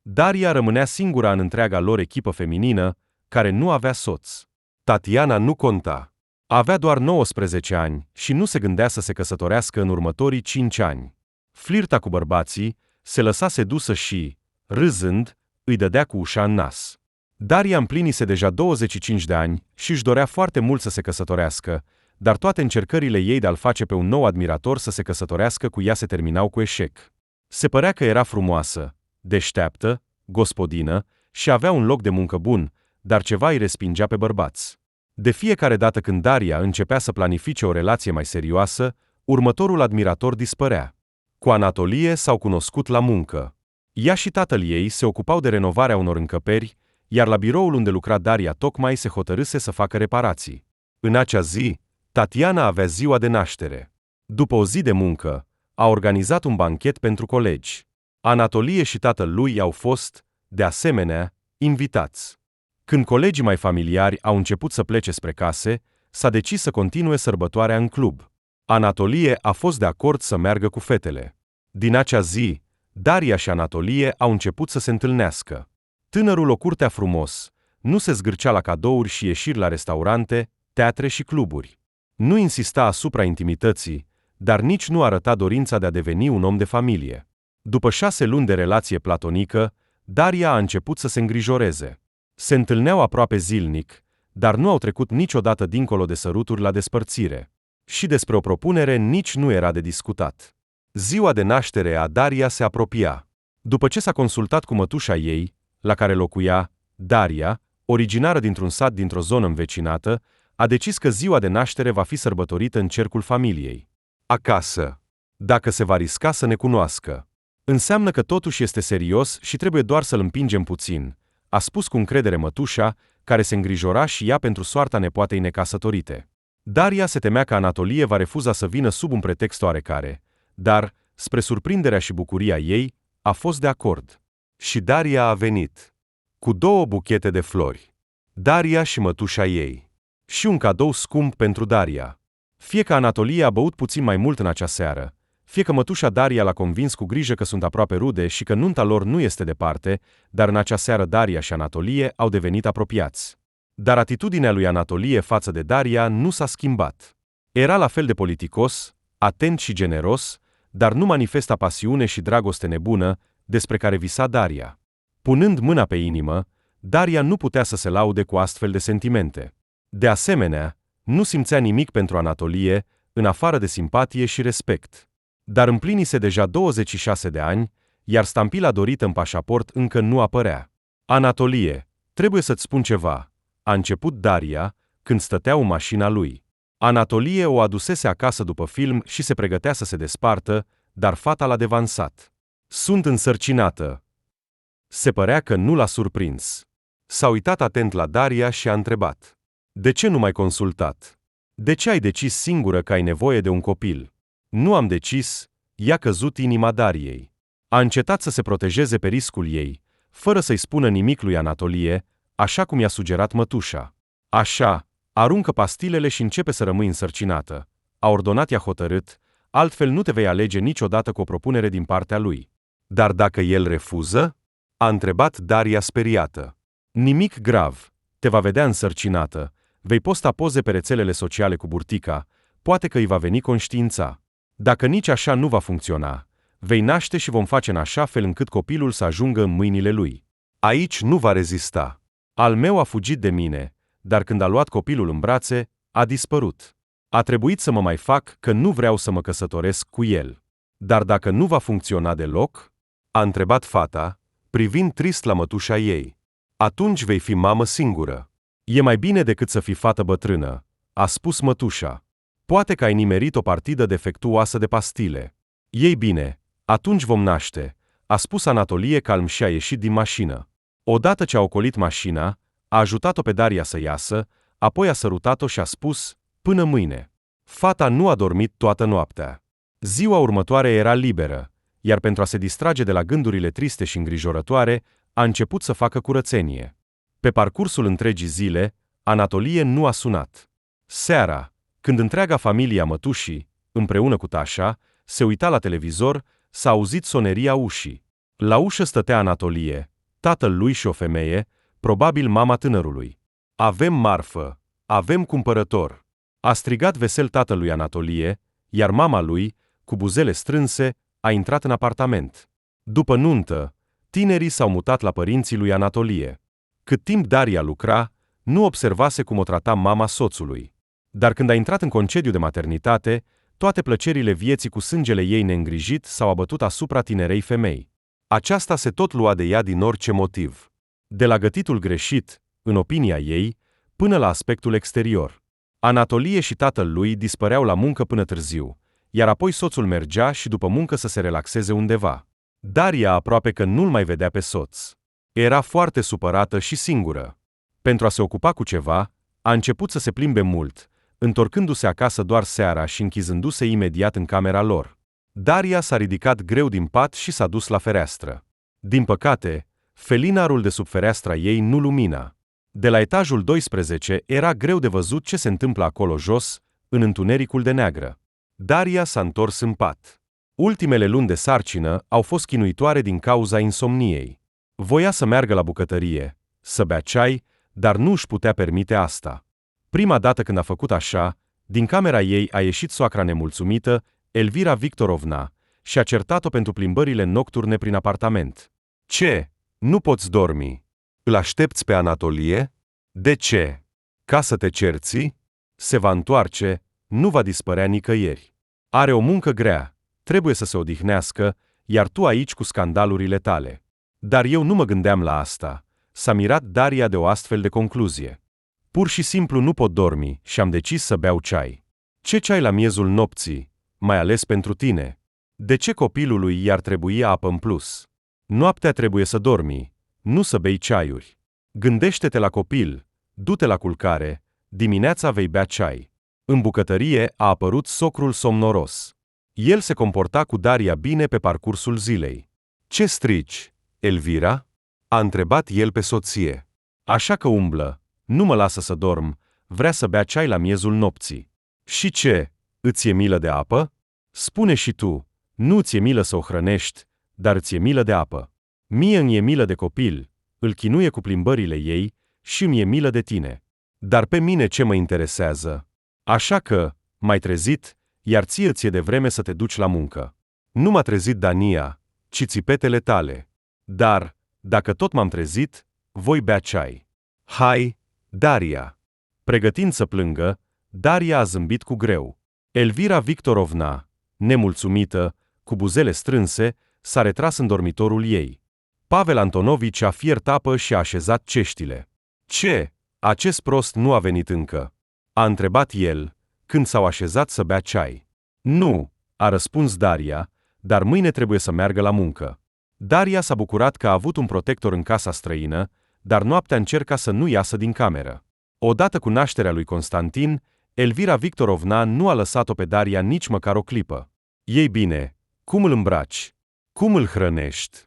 Daria rămânea singura în întreaga lor echipă feminină, care nu avea soț. Tatiana nu conta. Avea doar 19 ani și nu se gândea să se căsătorească în următorii 5 ani. Flirta cu bărbații, se lăsa sedusă și, râzând, îi dădea cu ușa în nas. Daria împlinise deja 25 de ani și își dorea foarte mult să se căsătorească, dar toate încercările ei de a-l face pe un nou admirator să se căsătorească cu ea se terminau cu eșec. Se părea că era frumoasă, deșteaptă, gospodină și avea un loc de muncă bun, dar ceva îi respingea pe bărbați. De fiecare dată când Daria începea să planifice o relație mai serioasă, următorul admirator dispărea. Cu Anatolie s-au cunoscut la muncă. Ea și tatăl ei se ocupau de renovarea unor încăperi, iar la biroul unde lucra Daria tocmai se hotărâse să facă reparații. În acea zi, Tatiana avea ziua de naștere. După o zi de muncă, a organizat un banchet pentru colegi. Anatolie și tatăl lui au fost, de asemenea, invitați. Când colegii mai familiari au început să plece spre case, s-a decis să continue sărbătoarea în club. Anatolie a fost de acord să meargă cu fetele. Din acea zi, Daria și Anatolie au început să se întâlnească. Tânărul o curtea frumos, nu se zgârcea la cadouri și ieșiri la restaurante, teatre și cluburi. Nu insista asupra intimității, dar nici nu arăta dorința de a deveni un om de familie. După 6 luni de relație platonică, Daria a început să se îngrijoreze. Se întâlneau aproape zilnic, dar nu au trecut niciodată dincolo de săruturi la despărțire. Și despre o propunere nici nu era de discutat. Ziua de naștere a Daria se apropia. După ce s-a consultat cu mătușa ei, la care locuia, Daria, originară dintr-un sat dintr-o zonă învecinată, a decis că ziua de naștere va fi sărbătorită în cercul familiei. Acasă. Dacă se va risca să ne cunoască. Înseamnă că totuși este serios și trebuie doar să-l împingem puțin, a spus cu încredere mătușa, care se îngrijora și ea pentru soarta nepoatei necăsătorite. Daria se temea că Anatolie va refuza să vină sub un pretext oarecare, dar, spre surprinderea și bucuria ei, a fost de acord. Și Daria a venit. Cu 2 buchete de flori. Daria și mătușa ei. Și un cadou scump pentru Daria. Fie că Anatolie a băut puțin mai mult în acea seară, fie că mătușa Daria l-a convins cu grijă că sunt aproape rude și că nunta lor nu este departe, dar în acea seară Daria și Anatolie au devenit apropiați. Dar atitudinea lui Anatolie față de Daria nu s-a schimbat. Era la fel de politicos, atent și generos, dar nu manifesta pasiune și dragoste nebună despre care visa Daria. Punând mâna pe inimă, Daria nu putea să se laude cu astfel de sentimente. De asemenea, nu simțea nimic pentru Anatolie, în afară de simpatie și respect. Dar împlinise deja 26 de ani, iar stampila dorită în pașaport încă nu apărea. Anatolie, trebuie să-ți spun ceva, a început Daria, când stăteau în mașina lui. Anatolie o adusese acasă după film și se pregătea să se despartă, dar fata l-a devansat. Sunt însărcinată. Se părea că nu l-a surprins. S-a uitat atent la Daria și a întrebat. De ce nu m-ai consultat? De ce ai decis singură că ai nevoie de un copil? Nu am decis, i-a căzut inima Dariei. A încetat să se protejeze pe riscul ei, fără să-i spună nimic lui Anatolie, așa cum i-a sugerat mătușa. Așa, aruncă pastilele și începe să rămâi însărcinată, a ordonat ea hotărât, altfel nu te vei alege niciodată cu o propunere din partea lui. Dar dacă el refuză? A întrebat Daria speriată. Nimic grav, te va vedea însărcinată, vei posta poze pe rețelele sociale cu burtica, poate că îi va veni conștiința. Dacă nici așa nu va funcționa, vei naște și vom face în așa fel încât copilul să ajungă în mâinile lui. Aici nu va rezista. Al meu a fugit de mine, dar când a luat copilul în brațe, a dispărut. A trebuit să mă mai fac că nu vreau să mă căsătoresc cu el. Dar dacă nu va funcționa deloc? A întrebat fata, privind trist la mătușa ei. Atunci vei fi mamă singură. E mai bine decât să fii fată bătrână, a spus mătușa. Poate că ai nimerit o partidă defectuoasă de pastile. Ei bine, atunci vom naște, a spus Anatolie calm și a ieșit din mașină. Odată ce a ocolit mașina, a ajutat-o pe Daria să iasă, apoi a sărutat-o și a spus, până mâine. Fata nu a dormit toată noaptea. Ziua următoare era liberă, iar pentru a se distrage de la gândurile triste și îngrijorătoare, a început să facă curățenie. Pe parcursul întregii zile, Anatolie nu a sunat. Seara, când întreaga familie a mătușii, împreună cu Tașa, se uita la televizor, s-a auzit soneria ușii. La ușă stătea Anatolie, tatăl lui și o femeie, probabil mama tânărului. Avem marfă, avem cumpărător. A strigat vesel tatălui Anatolie, iar mama lui, cu buzele strânse, a intrat în apartament. După nuntă, tinerii s-au mutat la părinții lui Anatolie. Cât timp Daria lucra, nu observase cum o trata mama soțului. Dar când a intrat în concediu de maternitate, toate plăcerile vieții cu sângele ei neîngrijit s-au abătut asupra tinerei femei. Aceasta se tot lua de ea din orice motiv. De la gătitul greșit, în opinia ei, până la aspectul exterior. Anatolie și tatăl lui dispăreau la muncă până târziu, iar apoi soțul mergea și după muncă să se relaxeze undeva. Daria aproape că nu-l mai vedea pe soț. Era foarte supărată și singură. Pentru a se ocupa cu ceva, a început să se plimbe mult, întorcându-se acasă doar seara și închizându-se imediat în camera lor. Daria s-a ridicat greu din pat și s-a dus la fereastră. Din păcate, felinarul de sub fereastra ei nu lumina. De la etajul 12 era greu de văzut ce se întâmplă acolo jos, în întunericul de neagră. Daria s-a întors în pat. Ultimele luni de sarcină au fost chinuitoare din cauza insomniei. Voia să meargă la bucătărie, să bea ceai, dar nu își putea permite asta. Prima dată când a făcut așa, din camera ei a ieșit soacra nemulțumită, Elvira Victorovna, și a certat-o pentru plimbările nocturne prin apartament. Ce? Nu poți dormi? Îl aștepți pe Anatolie? De ce? Ca să te cerți? Se va întoarce, nu va dispărea nicăieri. Are o muncă grea, trebuie să se odihnească, iar tu aici cu scandalurile tale. Dar eu nu mă gândeam la asta. S-a mirat Daria de o astfel de concluzie. Pur și simplu nu pot dormi și am decis să beau ceai. Ce ceai la miezul nopții, mai ales pentru tine? De ce copilului i-ar trebui apă în plus? Noaptea trebuie să dormi, nu să bei ceaiuri. Gândește-te la copil, du-te la culcare, dimineața vei bea ceai. În bucătărie a apărut socrul somnoros. El se comporta cu Daria bine pe parcursul zilei. Ce strici, Elvira? A întrebat el pe soție. Așa că umblă, nu mă lasă să dorm, vrea să bea ceai la miezul nopții. Și ce, îți e milă de apă? Spune și tu, nu ți-e milă să o hrănești, dar ți-e milă de apă. Mie îmi e milă de copil, îl chinuie cu plimbările ei și îmi e milă de tine. Dar pe mine ce mă interesează? Așa că, m-ai trezit, iar ție ți-e de vreme să te duci la muncă. Nu m-a trezit Dania, ci țipetele tale. Dar, dacă tot m-am trezit, voi bea ceai. Hai, Daria! Pregătind să plângă, Daria a zâmbit cu greu. Elvira Victorovna, nemulțumită, cu buzele strânse, s-a retras în dormitorul ei. Pavel Antonovici a fiert apă și a așezat ceștile. Ce? Acest prost nu a venit încă? A întrebat el, când s-au așezat să bea ceai. Nu, a răspuns Daria, dar mâine trebuie să meargă la muncă. Daria s-a bucurat că a avut un protector în casa străină, dar noaptea încerca să nu iasă din cameră. Odată cu nașterea lui Constantin, Elvira Victorovna nu a lăsat-o pe Daria nici măcar o clipă. Ei bine, cum îl îmbraci? Cum îl hrănești?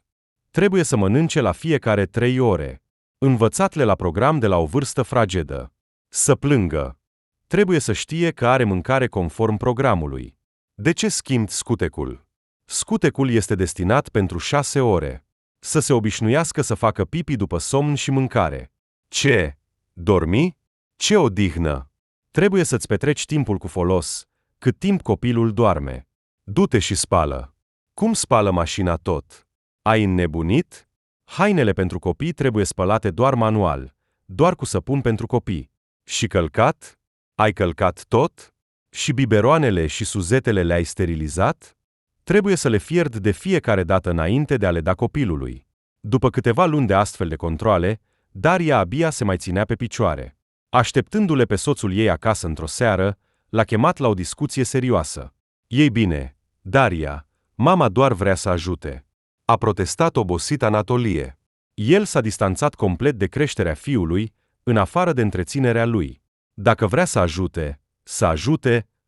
Trebuie să mănânce la fiecare 3 ore. Învățat-le la program de la o vârstă fragedă. Să plângă. Trebuie să știe că are mâncare conform programului. De ce schimbi scutecul? Scutecul este destinat pentru 6 ore. Să se obișnuiască să facă pipi după somn și mâncare. Ce? Dormi? Ce odihnă? Trebuie să-ți petreci timpul cu folos, cât timp copilul doarme. Du-te și spală. Cum spală mașina tot? Ai înnebunit? Hainele pentru copii trebuie spălate doar manual, doar cu săpun pentru copii. Și călcat? Ai călcat tot? Și biberoanele și suzetele le-ai sterilizat? Trebuie să le fierd de fiecare dată înainte de a le da copilului. După câteva luni de astfel de controale, Daria abia se mai ținea pe picioare. Așteptându-le pe soțul ei acasă într-o seară, l-a chemat la o discuție serioasă. Ei bine, Daria, mama doar vrea să ajute. A protestat obosit Anatolie. El s-a distanțat complet de creșterea fiului, în afară de întreținerea lui. Dacă vrea să ajute,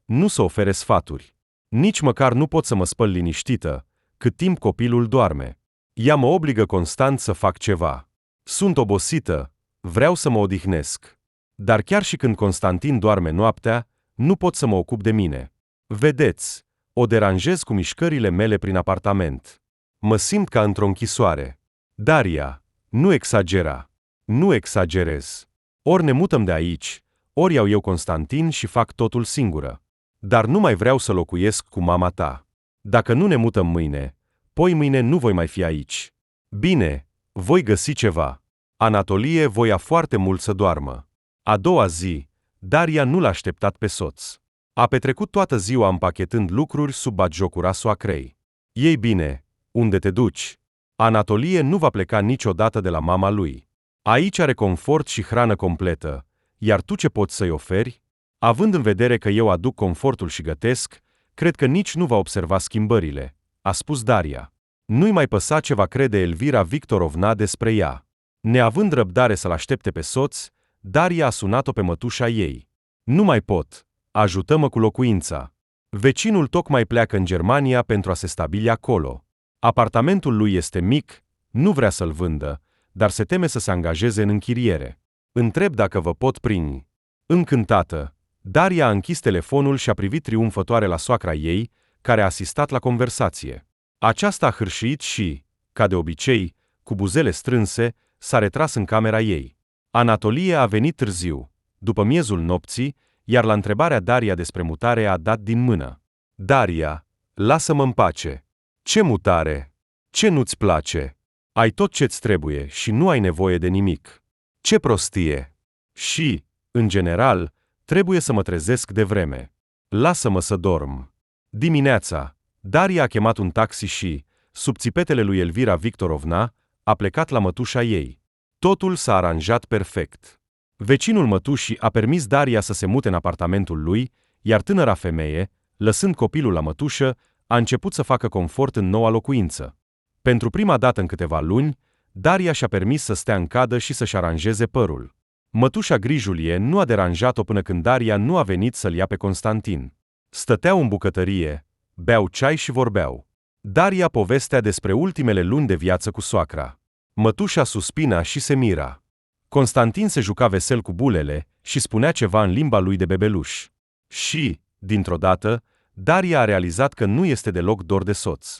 nu să ofere sfaturi. Nici măcar nu pot să mă spăl liniștită, cât timp copilul doarme. Ea mă obligă constant să fac ceva. Sunt obosită, vreau să mă odihnesc. Dar chiar și când Constantin doarme noaptea, nu pot să mă ocup de mine. Vedeți, o deranjez cu mișcările mele prin apartament. Mă simt ca într-o închisoare. Daria, Nu exagera. Nu exagerez. Ori ne mutăm de aici, ori iau eu Constantin și fac totul singură. Dar nu mai vreau să locuiesc cu mama ta. Dacă nu ne mutăm mâine, poi mâine nu voi mai fi aici. Bine, voi găsi ceva. Anatolie voia foarte mult să doarmă. A doua zi, Daria nu l-a așteptat pe soț. A petrecut toată ziua împachetând lucruri sub batjocura soacrei. Ei bine, unde te duci? Anatolie nu va pleca niciodată de la mama lui. Aici are confort și hrană completă, iar tu ce poți să-i oferi? Având în vedere că eu aduc confortul și gătesc, cred că nici nu va observa schimbările, a spus Daria. Nu-i mai păsa ce va crede Elvira Victorovna despre ea. Neavând răbdare să-l aștepte pe soț, Daria a sunat-o pe mătușa ei. Nu mai pot. Ajută-mă cu locuința. Vecinul tocmai pleacă în Germania pentru a se stabili acolo. Apartamentul lui este mic, nu vrea să-l vândă, dar se teme să se angajeze în închiriere. Întreb dacă vă pot primi. Încântată, Daria a închis telefonul și a privit triumfătoare la soacra ei, care a asistat la conversație. Aceasta a hârșit și, ca de obicei, cu buzele strânse, s-a retras în camera ei. Anatolie a venit târziu, după miezul nopții, iar la întrebarea Daria despre mutare a dat din mână. Daria, lasă-mă în pace. Ce mutare? Ce nu-ți place? Ai tot ce-ți trebuie și nu ai nevoie de nimic. Ce prostie! Și, în general, trebuie să mă trezesc de vreme. Lasă-mă să dorm. Dimineața, Daria a chemat un taxi și, sub țipetele lui Elvira Victorovna, a plecat la mătușa ei. Totul s-a aranjat perfect. Vecinul mătușii a permis Daria să se mute în apartamentul lui, iar tânăra femeie, lăsând copilul la mătușă, a început să facă confort în noua locuință. Pentru prima dată în câteva luni, Daria și-a permis să stea în cadă și să-și aranjeze părul. Mătușa Grijulie nu a deranjat-o până când Daria nu a venit să-l ia pe Constantin. Stăteau în bucătărie, beau ceai și vorbeau. Daria povestea despre ultimele luni de viață cu soacra. Mătușa suspina și se mira. Constantin se juca vesel cu bulele și spunea ceva în limba lui de bebeluș. Și, dintr-o dată, Daria a realizat că nu este deloc dor de soț.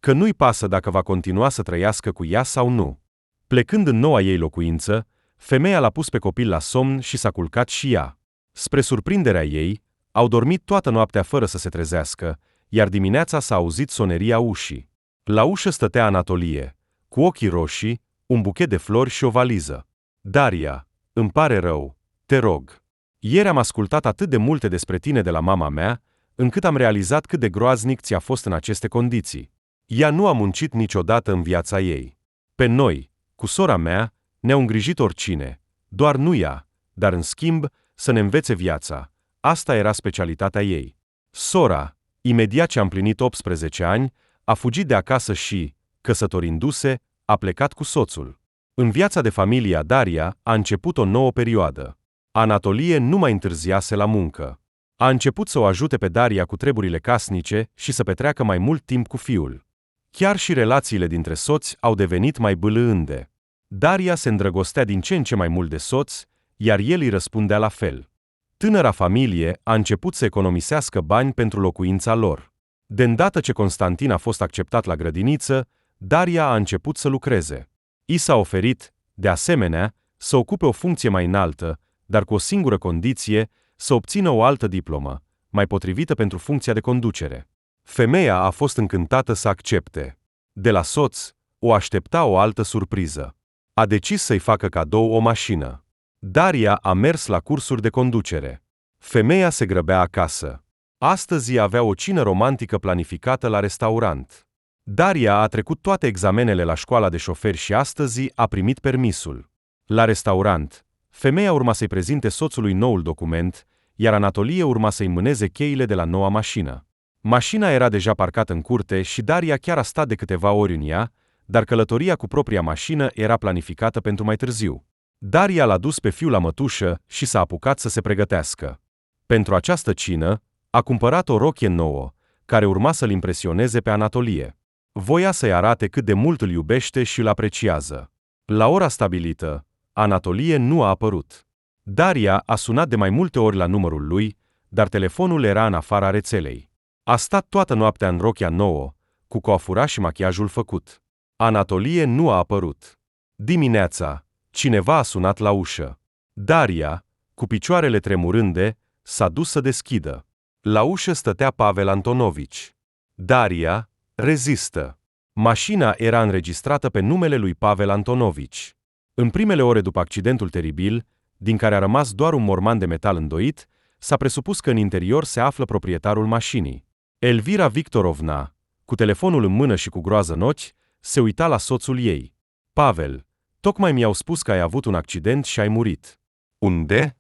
Că nu-i pasă dacă va continua să trăiască cu ea sau nu. Plecând în noua ei locuință, femeia l-a pus pe copil la somn și s-a culcat și ea. Spre surprinderea ei, au dormit toată noaptea fără să se trezească, iar dimineața s-a auzit soneria ușii. La ușă stătea Anatolie, cu ochii roșii, un buchet de flori și o valiză. Daria, îmi pare rău, te rog. Ieri am ascultat atât de multe despre tine de la mama mea, încât am realizat cât de groaznic ți-a fost în aceste condiții. Ea nu a muncit niciodată în viața ei. Pe noi, cu sora mea, ne-au îngrijit oricine, doar nu ea, dar în schimb, să ne învețe viața. Asta era specialitatea ei. Sora, imediat ce a împlinit 18 ani, a fugit de acasă și, căsătorindu-se, a plecat cu soțul. În viața de familie a Daria a început o nouă perioadă. Anatolie nu mai întârziase la muncă. A început să o ajute pe Daria cu treburile casnice și să petreacă mai mult timp cu fiul. Chiar și relațiile dintre soți au devenit mai bâlâânde. Daria se îndrăgostea din ce în ce mai mult de soț, iar el îi răspundea la fel. Tânăra familie a început să economisească bani pentru locuința lor. De îndată ce Constantin a fost acceptat la grădiniță, Daria a început să lucreze. I s-a oferit, de asemenea, să ocupe o funcție mai înaltă, dar cu o singură condiție, să obțină o altă diplomă, mai potrivită pentru funcția de conducere. Femeia a fost încântată să accepte. De la soț, o aștepta o altă surpriză. A decis să-i facă cadou o mașină. Daria a mers la cursuri de conducere. Femeia se grăbea acasă. Astăzi avea o cină romantică planificată la restaurant. Daria a trecut toate examenele la școala de șoferi și astăzi a primit permisul. La restaurant, femeia urma să-i prezinte soțului noul document, iar Anatolie urma să-i mâneze cheile de la noua mașină. Mașina era deja parcată în curte și Daria chiar a stat de câteva ori în ea, dar călătoria cu propria mașină era planificată pentru mai târziu. Daria l-a dus pe fiul la mătușă și s-a apucat să se pregătească. Pentru această cină, a cumpărat o rochie nouă, care urma să-l impresioneze pe Anatolie. Voia să-i arate cât de mult îl iubește și îl apreciază. La ora stabilită, Anatolie nu a apărut. Daria a sunat de mai multe ori la numărul lui, dar telefonul era în afara rețelei. A stat toată noaptea în rochia nouă, cu coafura și machiajul făcut. Anatolie nu a apărut. Dimineața, cineva a sunat la ușă. Daria, cu picioarele tremurânde, s-a dus să deschidă. La ușă stătea Pavel Antonovici. Daria, rezistă. Mașina era înregistrată pe numele lui Pavel Antonovici. În primele ore după accidentul teribil, din care a rămas doar un morman de metal îndoit, s-a presupus că în interior se află proprietarul mașinii. Elvira Victorovna, cu telefonul în mână și cu groază în ochi, se uita la soțul ei. Pavel, tocmai mi-au spus că ai avut un accident și ai murit. Unde?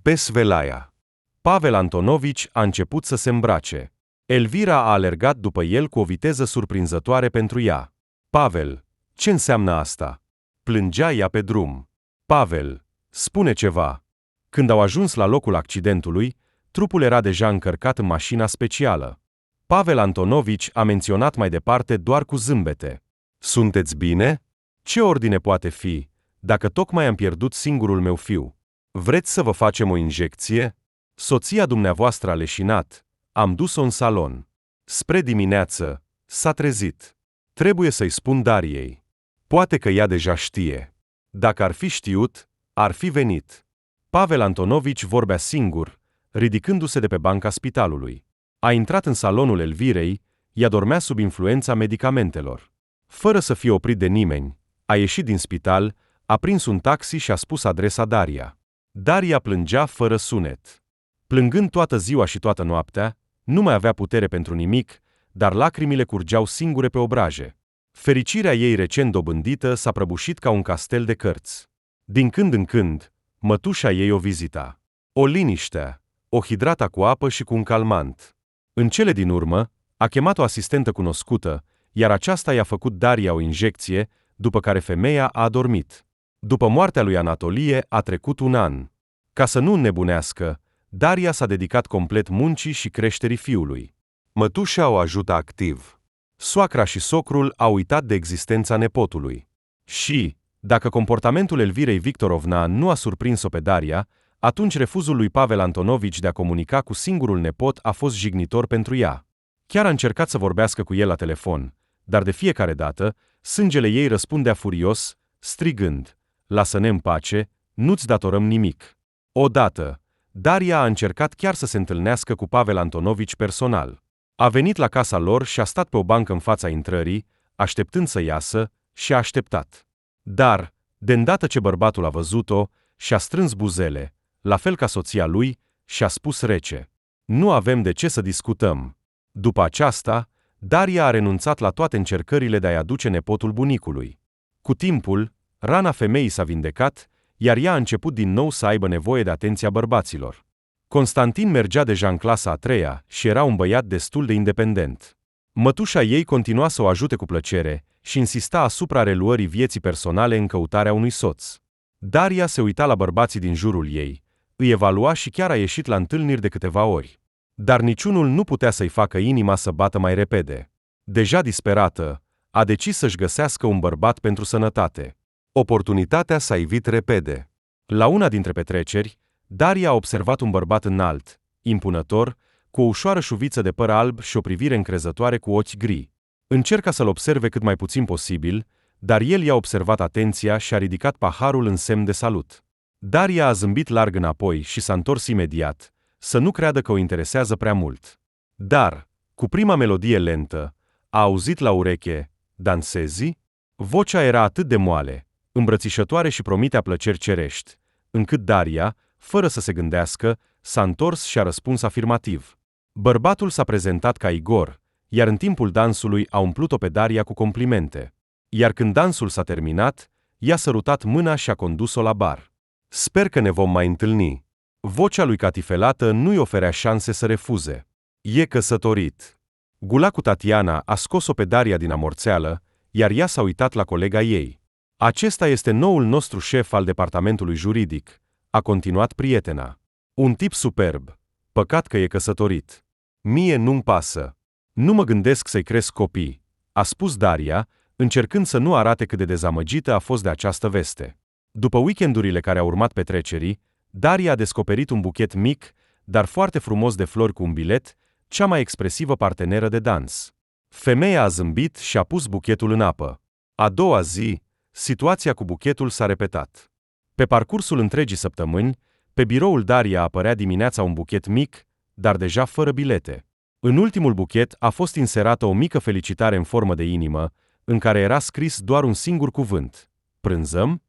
Pe Svelaia. Pavel Antonovici a început să se îmbrace. Elvira a alergat după el cu o viteză surprinzătoare pentru ea. Pavel, ce înseamnă asta? Plângea ea pe drum. Pavel, spune ceva. Când au ajuns la locul accidentului, trupul era deja încărcat în mașina specială. Pavel Antonovici a menționat mai departe doar cu zâmbete. Sunteți bine? Ce ordine poate fi, dacă tocmai am pierdut singurul meu fiu? Vreți să vă facem o injecție? Soția dumneavoastră a leșinat. Am dus-o în salon. Spre dimineață, s-a trezit. Trebuie să-i spun Dariei. Poate că ea deja știe. Dacă ar fi știut, ar fi venit. Pavel Antonovici vorbea singur, ridicându-se de pe banca spitalului. A intrat în salonul Elvirei, ea dormea sub influența medicamentelor. Fără să fie oprit de nimeni, a ieșit din spital, a prins un taxi și a spus adresa Daria. Daria plângea fără sunet. Plângând toată ziua și toată noaptea, nu mai avea putere pentru nimic, dar lacrimile curgeau singure pe obraje. Fericirea ei recent dobândită s-a prăbușit ca un castel de cărți. Din când în când, mătușa ei o vizita. O liniștea, o hidrata cu apă și cu un calmant. În cele din urmă, a chemat o asistentă cunoscută, iar aceasta i-a făcut Daria o injecție, după care femeia a adormit. După moartea lui Anatolie a trecut un an. Ca să nu înnebunească, Daria s-a dedicat complet muncii și creșterii fiului. Mătușa o ajută activ. Soacra și socrul au uitat de existența nepotului. Și, dacă comportamentul Elvirei Victorovna nu a surprins-o pe Daria, atunci refuzul lui Pavel Antonovici de a comunica cu singurul nepot a fost jignitor pentru ea. Chiar a încercat să vorbească cu el la telefon, dar de fiecare dată, sângele ei răspundea furios, strigând: "Lasă-ne în pace, nu-ți datorăm nimic." Odată, Daria a încercat chiar să se întâlnească cu Pavel Antonovici personal. A venit la casa lor și a stat pe o bancă în fața intrării, așteptând să iasă, și a așteptat. Dar, de îndată ce bărbatul a văzut-o, și-a strâns buzele, la fel ca soția lui, și a spus rece: "Nu avem de ce să discutăm." După aceasta, Daria a renunțat la toate încercările de a-i aduce nepotul bunicului. Cu timpul, rana femeii s-a vindecat, iar ea a început din nou să aibă nevoie de atenția bărbaților. Constantin mergea deja în clasa a 3-a și era un băiat destul de independent. Mătușa ei continua să o ajute cu plăcere și insista asupra reluării vieții personale în căutarea unui soț. Daria se uita la bărbații din jurul ei, îi evalua și chiar a ieșit la întâlniri de câteva ori. Dar niciunul nu putea să-i facă inima să bată mai repede. Deja disperată, a decis să-și găsească un bărbat pentru sănătate. Oportunitatea s-a ivit repede. La una dintre petreceri, Daria a observat un bărbat înalt, impunător, cu o ușoară șuviță de păr alb și o privire încrezătoare cu ochi gri. Încerca să-l observe cât mai puțin posibil, dar el i-a observat atenția și a ridicat paharul în semn de salut. Daria a zâmbit larg înapoi și s-a întors imediat, să nu creadă că o interesează prea mult. Dar, cu prima melodie lentă, a auzit la ureche: "Dansezi?" Vocea era atât de moale, îmbrățișătoare și promitea plăceri cerești, încât Daria, fără să se gândească, s-a întors și a răspuns afirmativ. Bărbatul s-a prezentat ca Igor, iar în timpul dansului a umplut-o pe Daria cu complimente. Iar când dansul s-a terminat, i-a sărutat mâna și a condus-o la bar. "Sper că ne vom mai întâlni." Vocea lui catifelată nu-i oferea șanse să refuze. "E căsătorit." Gula cu Tatiana a scos-o pe Daria din amorțeală, iar ea s-a uitat la colega ei. "Acesta este noul nostru șef al departamentului juridic," a continuat prietena. "Un tip superb. Păcat că e căsătorit. Mie nu-mi pasă. Nu mă gândesc să-i cresc copii," a spus Daria, încercând să nu arate cât de dezamăgită a fost de această veste. După weekendurile care au urmat petrecerii, Daria a descoperit un buchet mic, dar foarte frumos de flori cu un bilet, cea mai expresivă parteneră de dans. Femeia a zâmbit și a pus buchetul în apă. A doua zi, Situația cu buchetul s-a repetat. Pe parcursul întregii săptămâni, pe biroul Daria apărea dimineața un buchet mic, dar deja fără bilete. În ultimul buchet a fost inserată o mică felicitare în formă de inimă, în care era scris doar un singur cuvânt: prânzăm?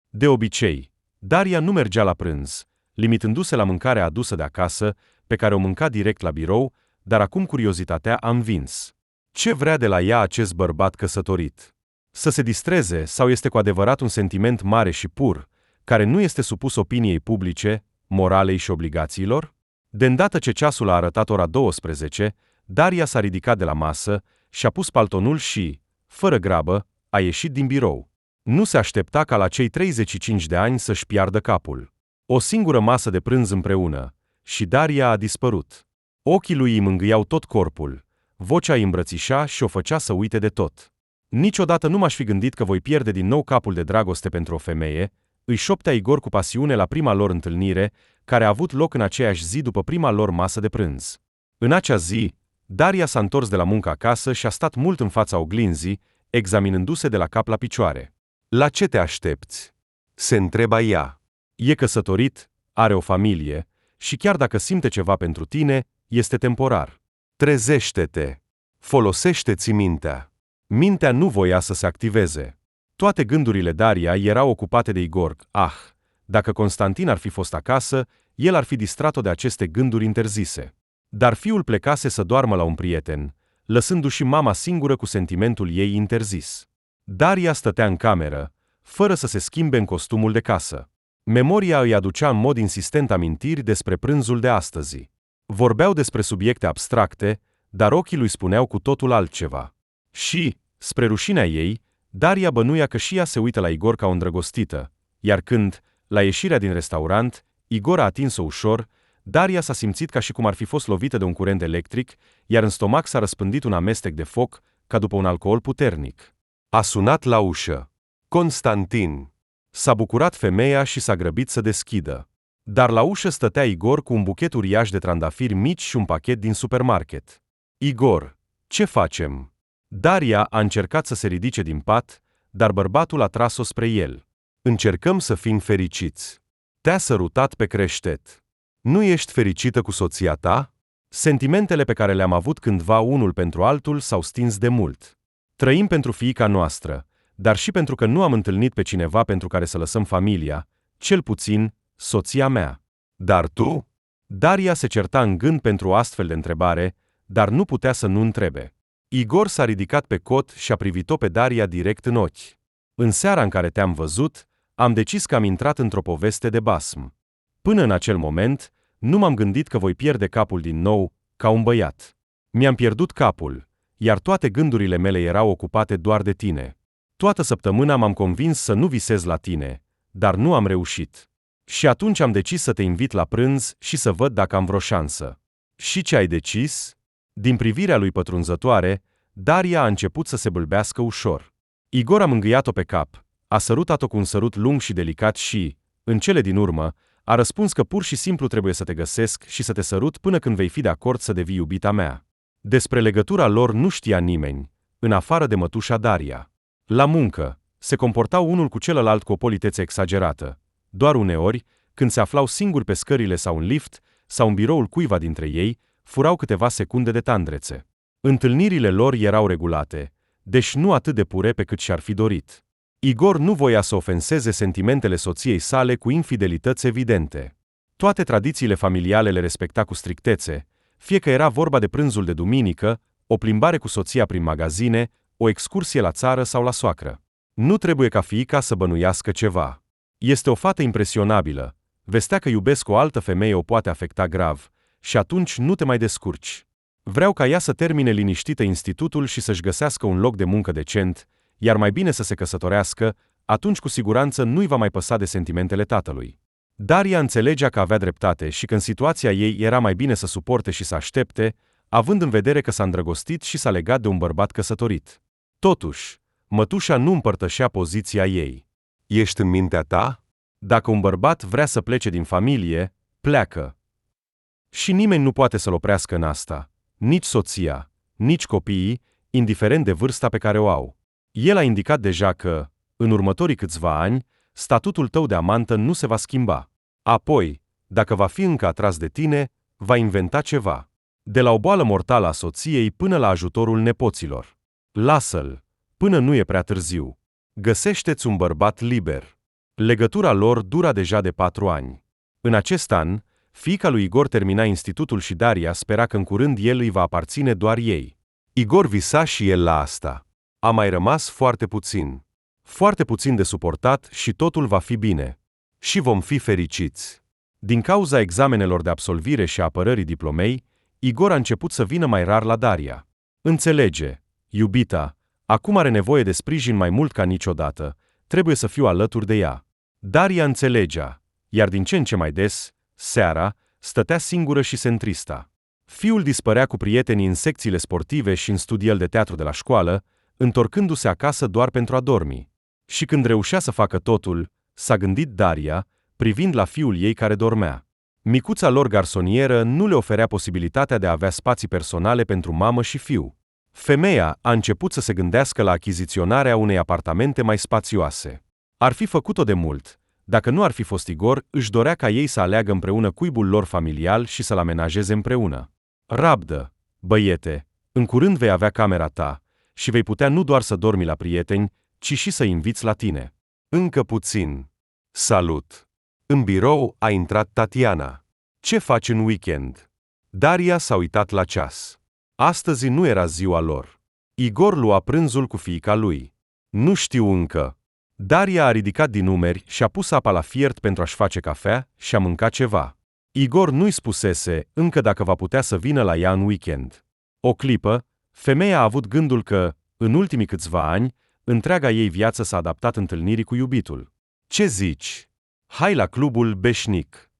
De obicei, Daria nu mergea la prânz, limitându-se la mâncarea adusă de acasă, pe care o mânca direct la birou, dar acum curiozitatea a învins. Ce vrea de la ea acest bărbat căsătorit? Să se distreze sau este cu adevărat un sentiment mare și pur, care nu este supus opiniei publice, moralei și obligațiilor? De îndată ce ceasul a arătat ora 12, Daria s-a ridicat de la masă, și-a pus paltonul și, fără grabă, a ieșit din birou. Nu se aștepta ca la cei 35 de ani să-și piardă capul. O singură masă de prânz împreună, și Daria a dispărut. Ochii lui îi mângâiau tot corpul, vocea îi îmbrățișa și o făcea să uite de tot. Niciodată nu m-aș fi gândit că voi pierde din nou capul de dragoste pentru o femeie, îi șoptea Igor cu pasiune la prima lor întâlnire, care a avut loc în aceeași zi după prima lor masă de prânz. În acea zi, Daria s-a întors de la muncă acasă și a stat mult în fața oglinzii, examinându-se de la cap la picioare. La ce te aștepți? Se întreba ea. E căsătorit, are o familie, și chiar dacă simte ceva pentru tine, este temporar. Trezește-te! Folosește-ți mintea! Mintea nu voia să se activeze. Toate gândurile Dariei erau ocupate de Igor. Dacă Constantin ar fi fost acasă, el ar fi distrat-o de aceste gânduri interzise. Dar fiul plecase să doarmă la un prieten, lăsându-și mama singură cu sentimentul ei interzis. Daria stătea în cameră, fără să se schimbe în costumul de casă. Memoria îi aducea în mod insistent amintiri despre prânzul de astăzi. Vorbeau despre subiecte abstracte, dar ochii lui spuneau cu totul altceva. Și, spre rușinea ei, Daria bănuia că și ea se uită la Igor ca o îndrăgostită, iar când, la ieșirea din restaurant, Igor a atins-o ușor, Daria s-a simțit ca și cum ar fi fost lovită de un curent electric, iar în stomac s-a răspândit un amestec de foc, ca după un alcool puternic. A sunat la ușă. Constantin. S-a bucurat femeia și s-a grăbit să deschidă. Dar la ușă stătea Igor cu un buchet uriaș de trandafiri mici și un pachet din supermarket. Igor, ce facem? Daria a încercat să se ridice din pat, dar bărbatul a tras-o spre el. Încercăm să fim fericiți. Te-a sărutat pe creștet. Nu ești fericită cu soția ta? Sentimentele pe care le-am avut cândva unul pentru altul s-au stins de mult. Trăim pentru fiica noastră, dar și pentru că nu am întâlnit pe cineva pentru care să lăsăm familia, cel puțin, soția mea. Dar tu? Daria se certa în gând pentru o astfel de întrebare, dar nu putea să nu întrebe. Igor s-a ridicat pe cot și a privit-o pe Daria direct în ochi. În seara în care te-am văzut, am decis că am intrat într-o poveste de basm. Până în acel moment, nu m-am gândit că voi pierde capul din nou, ca un băiat. Mi-am pierdut capul, iar toate gândurile mele erau ocupate doar de tine. Toată săptămâna m-am convins să nu visez la tine, dar nu am reușit. Și atunci am decis să te invit la prânz și să văd dacă am vreo șansă. Și ce ai decis? Din privirea lui pătrunzătoare, Daria a început să se bâlbească ușor. Igor a mângâiat-o pe cap, a sărutat-o cu un sărut lung și delicat și, în cele din urmă, a răspuns că pur și simplu trebuie să te găsesc și să te sărut până când vei fi de acord să devii iubita mea. Despre legătura lor nu știa nimeni, în afară de mătușa Daria. La muncă, se comportau unul cu celălalt cu o politețe exagerată. Doar uneori, când se aflau singuri pe scările sau în lift, sau în biroul cuiva dintre ei, furau câteva secunde de tandrețe. Întâlnirile lor erau regulate, deși nu atât de pure pe cât și-ar fi dorit. Igor nu voia să ofenseze sentimentele soției sale cu infidelități evidente. Toate tradițiile familiale le respecta cu strictețe, fie că era vorba de prânzul de duminică, o plimbare cu soția prin magazine, o excursie la țară sau la soacră. Nu trebuie ca fiica să bănuiască ceva. Este o fată impresionabilă, vestea că iubesc o altă femeie o poate afecta grav, și atunci nu te mai descurci. Vreau ca ea să termine liniștită institutul și să-și găsească un loc de muncă decent, iar mai bine să se căsătorească, atunci cu siguranță nu-i va mai păsa de sentimentele tatălui. Daria înțelegea că avea dreptate și că în situația ei era mai bine să suporte și să aștepte, având în vedere că s-a îndrăgostit și s-a legat de un bărbat căsătorit. Totuși, mătușa nu împărtășea poziția ei. Ești în mintea ta? Dacă un bărbat vrea să plece din familie, pleacă. Și nimeni nu poate să-l oprească în asta, nici soția, nici copiii, indiferent de vârsta pe care o au. El a indicat deja că, În următorii câțiva ani, statutul tău de amantă nu se va schimba. Apoi, dacă va fi încă atras de tine, va inventa ceva. De la o boală mortală a soției până la ajutorul nepoților. Lasă-l, până nu e prea târziu. Găsește-ți un bărbat liber. Legătura lor dura deja de 4 ani. În acest an, fiica lui Igor termina institutul și Daria spera că în curând el îi va aparține doar ei. Igor visa și el la asta. A mai rămas foarte puțin. Foarte puțin de suportat și totul va fi bine. Și vom fi fericiți. Din cauza examenelor de absolvire și a apărării diplomei, Igor a început să vină mai rar la Daria. Înțelege, iubita, acum are nevoie de sprijin mai mult ca niciodată, trebuie să fiu alături de ea. Daria înțelegea, iar din ce în ce mai des, seara, stătea singură și se întrista. Fiul dispărea cu prietenii în secțiile sportive și în studiul de teatru de la școală, întorcându-se acasă doar pentru a dormi. Și când reușea să facă totul, s-a gândit Daria, privind la fiul ei care dormea. Micuța lor garsonieră nu le oferea posibilitatea de a avea spații personale pentru mamă și fiu. Femeia a început să se gândească la achiziționarea unei apartamente mai spațioase. Ar fi făcut-o de mult. Dacă nu ar fi fost Igor, își dorea ca ei să aleagă împreună cuibul lor familial și să-l amenajeze împreună. Rabdă, băiete, în curând vei avea camera ta și vei putea nu doar să dormi la prieteni, ci și să inviți la tine. Încă puțin. Salut! În birou a intrat Tatiana. Ce faci în weekend? Daria s-a uitat la ceas. Astăzi nu era ziua lor. Igor lua prânzul cu fiica lui. Nu știu încă. Daria a ridicat din numeri și a pus apa la fiert pentru a-și face cafea și a mâncat ceva. Igor nu-i spusese încă dacă va putea să vină la ea în weekend. O clipă, femeia a avut gândul că, în ultimii câțiva ani, întreaga ei viață s-a adaptat întâlnirii cu iubitul. Ce zici? Hai la clubul beșnic.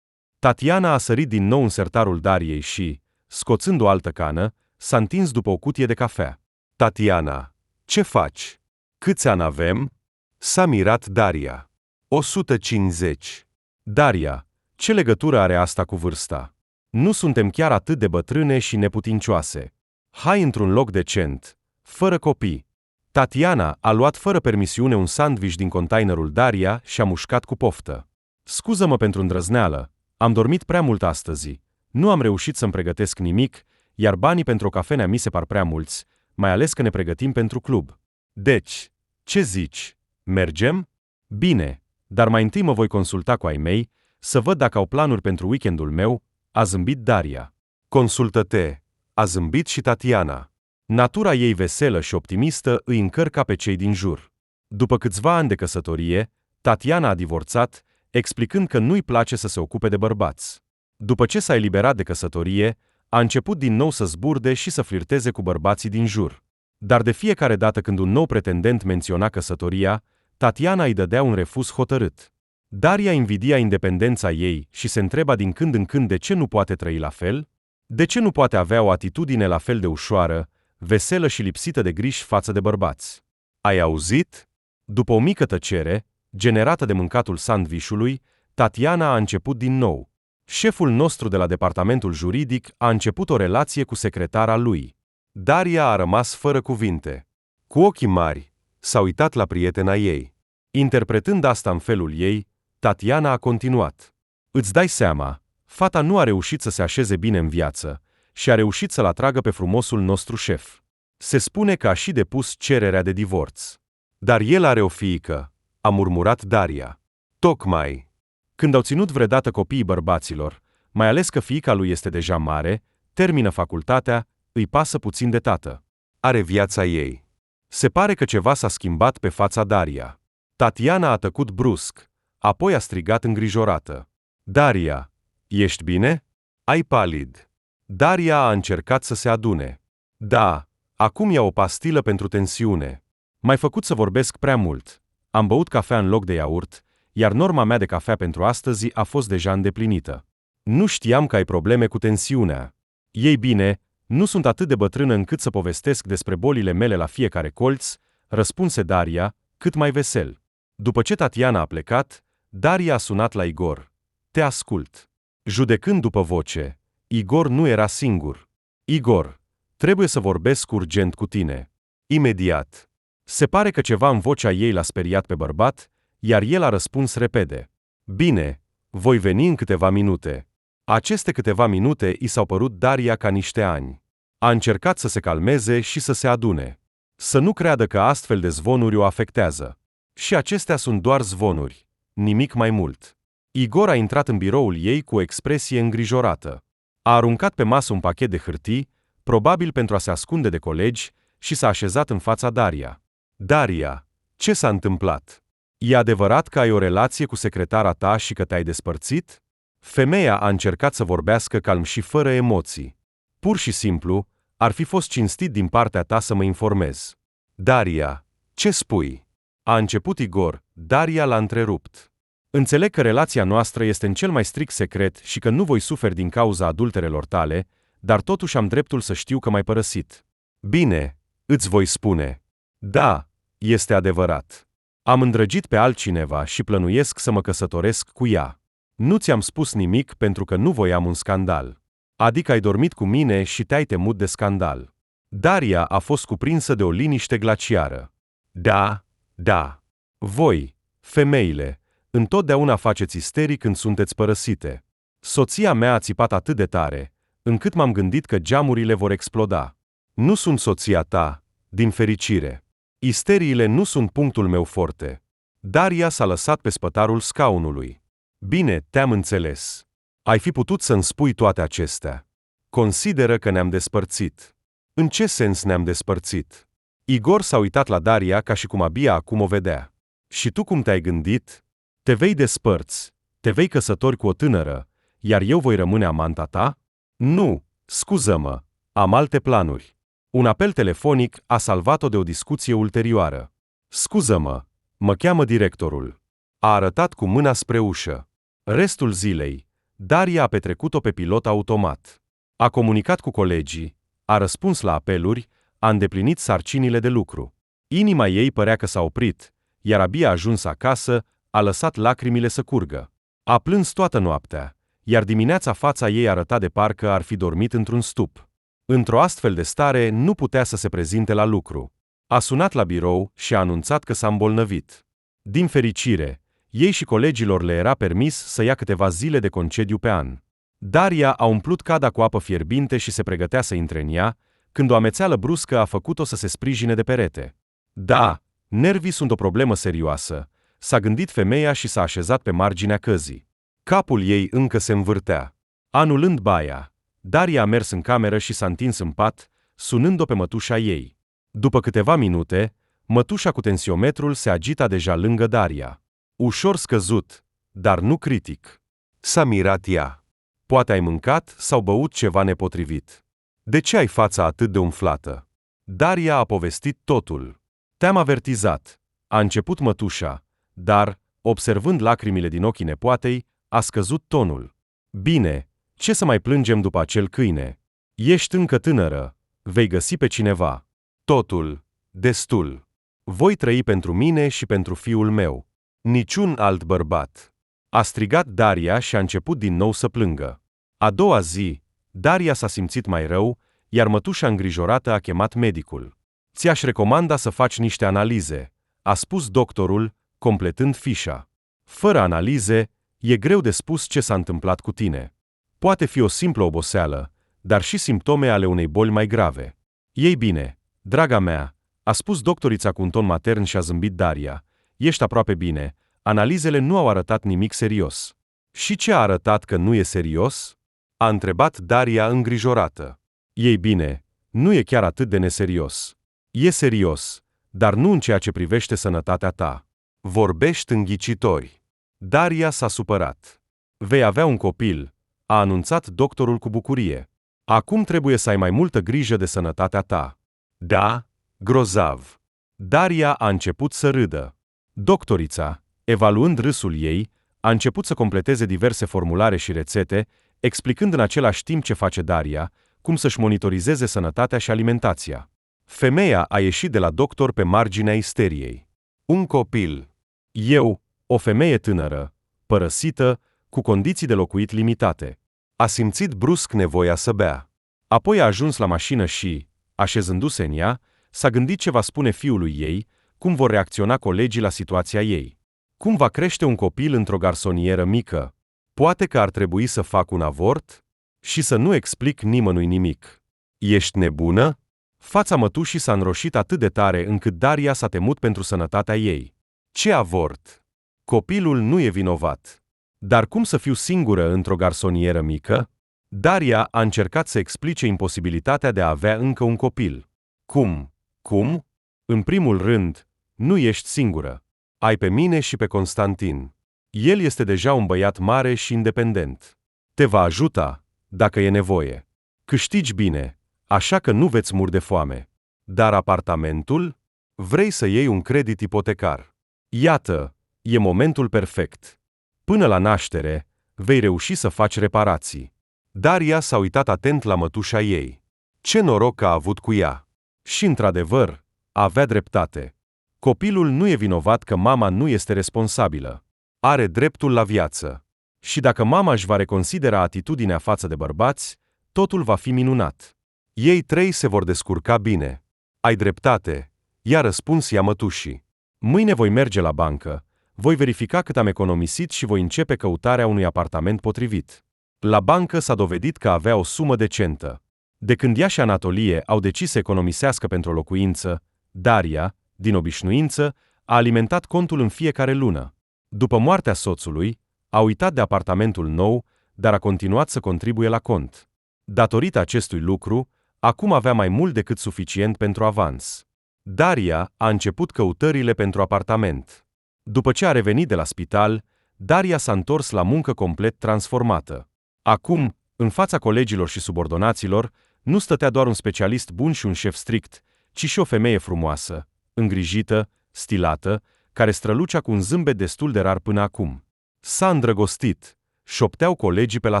Tatiana a sărit din nou în sertarul Dariei și, scoțând o altă cană, s-a întins după o cutie de cafea. Tatiana, ce faci? Câți ani avem? S-a mirat Daria. 150. Daria, ce legătură are asta cu vârsta? Nu suntem chiar atât de bătrâne și neputincioase. Hai într-un loc decent, fără copii. Tatiana a luat fără permisiune un sandwich din containerul Daria și a mușcat cu poftă. Scuză-mă pentru îndrăzneală, am dormit prea mult astăzi. Nu am reușit să-mi pregătesc nimic, iar banii pentru o cafenea mi se par prea mulți, mai ales că ne pregătim pentru club. Deci, ce zici? Mergem? Bine, dar mai întâi mă voi consulta cu ai mei, să văd dacă au planuri pentru weekendul meu, a zâmbit Daria. Consultă-te, a zâmbit și Tatiana. Natura ei veselă și optimistă îi încărca pe cei din jur. După câțiva ani de căsătorie, Tatiana a divorțat, explicând că nu-i place să se ocupe de bărbați. După ce s-a eliberat de căsătorie, a început din nou să zburde și să flirteze cu bărbații din jur. Dar de fiecare dată când un nou pretendent menționa căsătoria, Tatiana îi dădea un refuz hotărât. Daria invidia independența ei și se întreba din când în când de ce nu poate trăi la fel, de ce nu poate avea o atitudine la fel de ușoară, veselă și lipsită de griji față de bărbați. Ai auzit? După o mică tăcere, generată de mâncatul sandvișului, Tatiana a început din nou. Șeful nostru de la departamentul juridic a început o relație cu secretara lui. Daria a rămas fără cuvinte. Cu ochii mari, s-a uitat la prietena ei. Interpretând asta în felul ei, Tatiana a continuat. Îți dai seama, fata nu a reușit să se așeze bine în viață și a reușit să-l atragă pe frumosul nostru șef. Se spune că a și depus cererea de divorț. Dar el are o fiică, a murmurat Daria. Tocmai. Când au ținut vreodată copiii bărbaților, mai ales că fiica lui este deja mare, termină facultatea, îi pasă puțin de tată. Are viața ei. Se pare că ceva s-a schimbat pe fața Daria. Tatiana a tăcut brusc, apoi a strigat îngrijorată. Daria, ești bine? Ai palid. Daria a încercat să se adune. Da, acum ia o pastilă pentru tensiune. M-ai făcut să vorbesc prea mult. Am băut cafea în loc de iaurt, iar norma mea de cafea pentru astăzi a fost deja îndeplinită. Nu știam că ai probleme cu tensiunea. Ei bine, nu sunt atât de bătrână încât să povestesc despre bolile mele la fiecare colț, răspunse Daria, cât mai vesel. După ce Tatiana a plecat, Daria a sunat la Igor. Te ascult. Judecând după voce, Igor nu era singur. Igor, trebuie să vorbesc urgent cu tine. Imediat. Se pare că ceva în vocea ei l-a speriat pe bărbat, iar el a răspuns repede. Bine, voi veni în câteva minute. Aceste câteva minute i s-au părut Daria ca niște ani. A încercat să se calmeze și să se adune. Să nu creadă că astfel de zvonuri o afectează. Și acestea sunt doar zvonuri, nimic mai mult. Igor a intrat în biroul ei cu o expresie îngrijorată. A aruncat pe masă un pachet de hârtii, probabil pentru a se ascunde de colegi, și s-a așezat în fața Daria. Daria, ce s-a întâmplat? E adevărat că ai o relație cu secretara ta și că te-ai despărțit? Femeia a încercat să vorbească calm și fără emoții. Pur și simplu, ar fi fost cinstit din partea ta să mă informez. Daria, ce spui? A început Igor, Daria l-a întrerupt. Înțeleg că relația noastră este în cel mai strict secret și că nu voi suferi din cauza adulterelor tale, dar totuși am dreptul să știu că m-ai părăsit. Bine, îți voi spune. Da, este adevărat. Am îndrăgit pe altcineva și plănuiesc să mă căsătoresc cu ea. Nu ți-am spus nimic pentru că nu voiam un scandal. Adică ai dormit cu mine și te-ai temut de scandal. Daria a fost cuprinsă de o liniște glaciară. Da. Voi, femeile, întotdeauna faceți isterii când sunteți părăsite. Soția mea a țipat atât de tare, încât m-am gândit că geamurile vor exploda. Nu sunt soția ta, din fericire. Isteriile nu sunt punctul meu forte. Daria s-a lăsat pe spătarul scaunului. Bine, te-am înțeles. Ai fi putut să-mi spui toate acestea. Consideră că ne-am despărțit. În ce sens ne-am despărțit? Igor s-a uitat la Daria ca și cum abia acum o vedea. Și tu cum te-ai gândit? Te vei despărți, te vei căsători cu o tânără, iar eu voi rămâne amanta ta? Nu, scuză-mă, am alte planuri. Un apel telefonic a salvat-o de o discuție ulterioară. Scuză-mă, mă cheamă directorul. A arătat cu mâna spre ușă. Restul zilei, Daria a petrecut-o pe pilot automat. A comunicat cu colegii, a răspuns la apeluri, a îndeplinit sarcinile de lucru. Inima ei părea că s-a oprit, iar abia ajuns acasă, a lăsat lacrimile să curgă. A plâns toată noaptea, iar dimineața fața ei arăta de parcă ar fi dormit într-un stup. Într-o astfel de stare nu putea să se prezinte la lucru. A sunat la birou și a anunțat că s-a îmbolnăvit. Din fericire, ei și colegilor le era permis să ia câteva zile de concediu pe an. Daria a umplut cada cu apă fierbinte și se pregătea să intre în ea, când o amețeală bruscă a făcut-o să se sprijine de perete. Da, nervii sunt o problemă serioasă, s-a gândit femeia și s-a așezat pe marginea căzii. Capul ei încă se învârtea. Anulând baia, Daria a mers în cameră și s-a întins în pat, sunând-o pe mătușa ei. După câteva minute, mătușa cu tensiometrul se agita deja lângă Daria. Ușor scăzut, dar nu critic. S-a mirat ea. Poate ai mâncat sau băut ceva nepotrivit. De ce ai fața atât de umflată? Daria a povestit totul. Te-am avertizat. A început mătușa, dar, observând lacrimile din ochii nepoatei, a scăzut tonul. Bine, ce să mai plângem după acel câine? Ești încă tânără, vei găsi pe cineva. Totul, destul. Voi trăi pentru mine și pentru fiul meu. Niciun alt bărbat. A strigat Daria și a început din nou să plângă. A doua zi, Daria s-a simțit mai rău, iar mătușa îngrijorată a chemat medicul. Ți-aș recomanda să faci niște analize, a spus doctorul, completând fișa. Fără analize, e greu de spus ce s-a întâmplat cu tine. Poate fi o simplă oboseală, dar și simptome ale unei boli mai grave. Ei bine, draga mea, a spus doctorița cu un ton matern și a zâmbit Daria. Ești aproape bine, analizele nu au arătat nimic serios. Și ce a arătat că nu e serios? A întrebat Daria îngrijorată. Ei bine, nu e chiar atât de neserios. E serios, dar nu în ceea ce privește sănătatea ta. Vorbești în ghicitori. Daria s-a supărat. Vei avea un copil, a anunțat doctorul cu bucurie. Acum trebuie să ai mai multă grijă de sănătatea ta. Da, grozav. Daria a început să râdă. Doctorița, evaluând râsul ei, a început să completeze diverse formulare și rețete, explicând în același timp ce face Daria, cum să-și monitorizeze sănătatea și alimentația. Femeia a ieșit de la doctor pe marginea isteriei. Un copil. Eu, o femeie tânără, părăsită, cu condiții de locuit limitate. A simțit brusc nevoia să bea. Apoi a ajuns la mașină și, așezându-se în ea, s-a gândit ce va spune fiului ei, Cum vor reacționa colegii la situația ei? Cum va crește un copil într-o garsonieră mică? Poate că ar trebui să fac un avort? Și să nu explic nimănui nimic. Ești nebună? Fața mătușii s-a înroșit atât de tare încât Daria s-a temut pentru sănătatea ei. Ce avort? Copilul nu e vinovat. Dar cum să fiu singură într-o garsonieră mică? Daria a încercat să explice imposibilitatea de a avea încă un copil. Cum? Cum? În primul rând, nu ești singură. Ai pe mine și pe Constantin. El este deja un băiat mare și independent. Te va ajuta, dacă e nevoie. Câștigi bine, așa că nu veți muri de foame. Dar apartamentul? Vrei să iei un credit ipotecar. Iată, e momentul perfect. Până la naștere, vei reuși să faci reparații. Daria s-a uitat atent la mătușa ei. Ce noroc a avut cu ea! Și într-adevăr, avea dreptate. Copilul nu e vinovat că mama nu este responsabilă. Are dreptul la viață. Și dacă mama își va reconsidera atitudinea față de bărbați, totul va fi minunat. Ei trei se vor descurca bine. Ai dreptate, i-a răspuns ea mătușii. Mâine voi merge la bancă, voi verifica cât am economisit și voi începe căutarea unui apartament potrivit. La bancă s-a dovedit că avea o sumă decentă. De când ea și Anatolie au decis să economisească pentru o locuință, Daria, din obișnuință, a alimentat contul în fiecare lună. După moartea soțului, a uitat de apartamentul nou, dar a continuat să contribuie la cont. Datorită acestui lucru, acum avea mai mult decât suficient pentru avans. Daria a început căutările pentru apartament. După ce a revenit de la spital, Daria s-a întors la muncă complet transformată. Acum, în fața colegilor și subordonaților, nu stătea doar un specialist bun și un șef strict, ci și o femeie frumoasă, îngrijită, stilată, care strălucea cu un zâmbet destul de rar până acum. S-a îndrăgostit, șopteau colegii pe la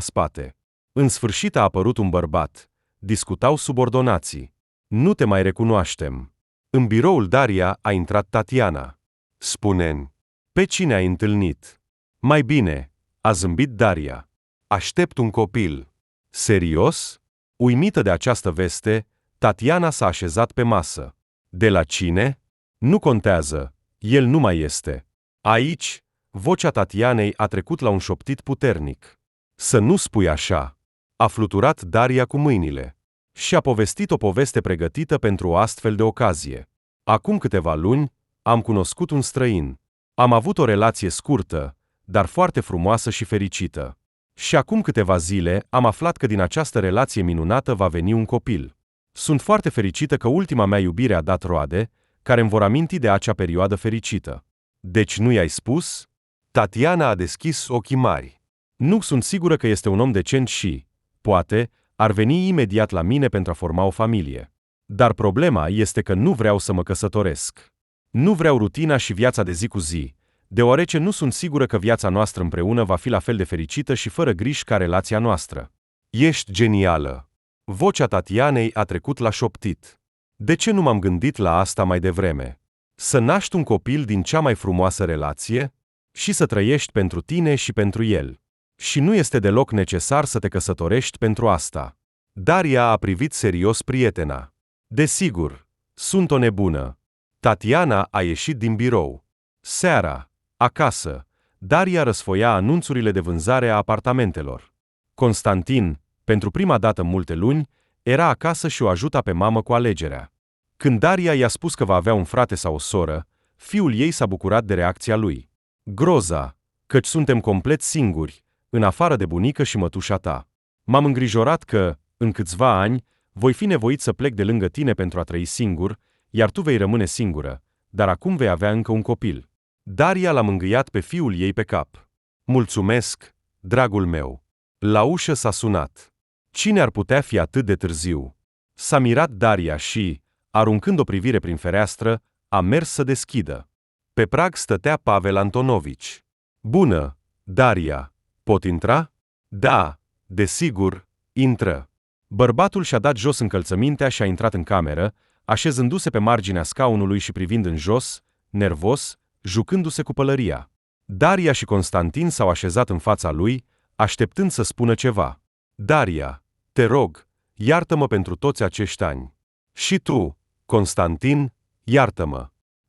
spate. În sfârșit a apărut un bărbat. Discutau subordonații. Nu te mai recunoaștem. În biroul Daria a intrat Tatiana. Spune-mi, pe cine ai întâlnit? Mai bine, a zâmbit Daria. Aștept un copil. Serios? Uimită de această veste, Tatiana s-a așezat pe masă. De la cine? Nu contează, el nu mai este. Aici, vocea Tatianei a trecut la un șoptit puternic. Să nu spui așa. A fluturat Daria cu mâinile. Și a povestit o poveste pregătită pentru o astfel de ocazie. Acum câteva luni, am cunoscut un străin. Am avut o relație scurtă, dar foarte frumoasă și fericită. Și acum câteva zile am aflat că din această relație minunată va veni un copil. Sunt foarte fericită că ultima mea iubire a dat roade, care îmi vor aminti de acea perioadă fericită. Deci nu i-ai spus? Tatiana a deschis ochii mari. Nu sunt sigură că este un om decent și, poate, ar veni imediat la mine pentru a forma o familie. Dar problema este că nu vreau să mă căsătoresc. Nu vreau rutina și viața de zi cu zi, deoarece nu sunt sigură că viața noastră împreună va fi la fel de fericită și fără griji ca relația noastră. Ești genială! Vocea Tatianei a trecut la șoptit. De ce nu m-am gândit la asta mai devreme? Să naști un copil din cea mai frumoasă relație și să trăiești pentru tine și pentru el. Și nu este deloc necesar să te căsătorești pentru asta. Daria a privit serios prietena. Desigur, sunt o nebună. Tatiana a ieșit din birou. Seara, acasă, Daria răsfoia anunțurile de vânzare a apartamentelor. Constantin, pentru prima dată în multe luni, era acasă și o ajuta pe mamă cu alegerea. Când Daria i-a spus că va avea un frate sau o soră, fiul ei s-a bucurat de reacția lui. Groza, căci suntem complet singuri, în afară de bunică și mătușa ta. M-am îngrijorat că, în câțiva ani, voi fi nevoit să plec de lângă tine pentru a trăi singur, iar tu vei rămâne singură, dar acum vei avea încă un copil. Daria l-a mângâiat pe fiul ei pe cap. Mulțumesc, dragul meu. La ușă s-a sunat. Cine ar putea fi atât de târziu? S-a mirat Daria și, aruncând o privire prin fereastră, a mers să deschidă. Pe prag stătea Pavel Antonovici. Bună, Daria. Pot intra? Da, desigur, intră. Bărbatul și-a dat jos încălțămintea și a intrat în cameră, așezându-se pe marginea scaunului și privind în jos, nervos, jucându-se cu pălăria. Daria și Constantin s-au așezat în fața lui, așteptând să spună ceva. Daria, te rog, iartă-mă pentru toți acești ani. Și tu, Constantin, iartă-mă.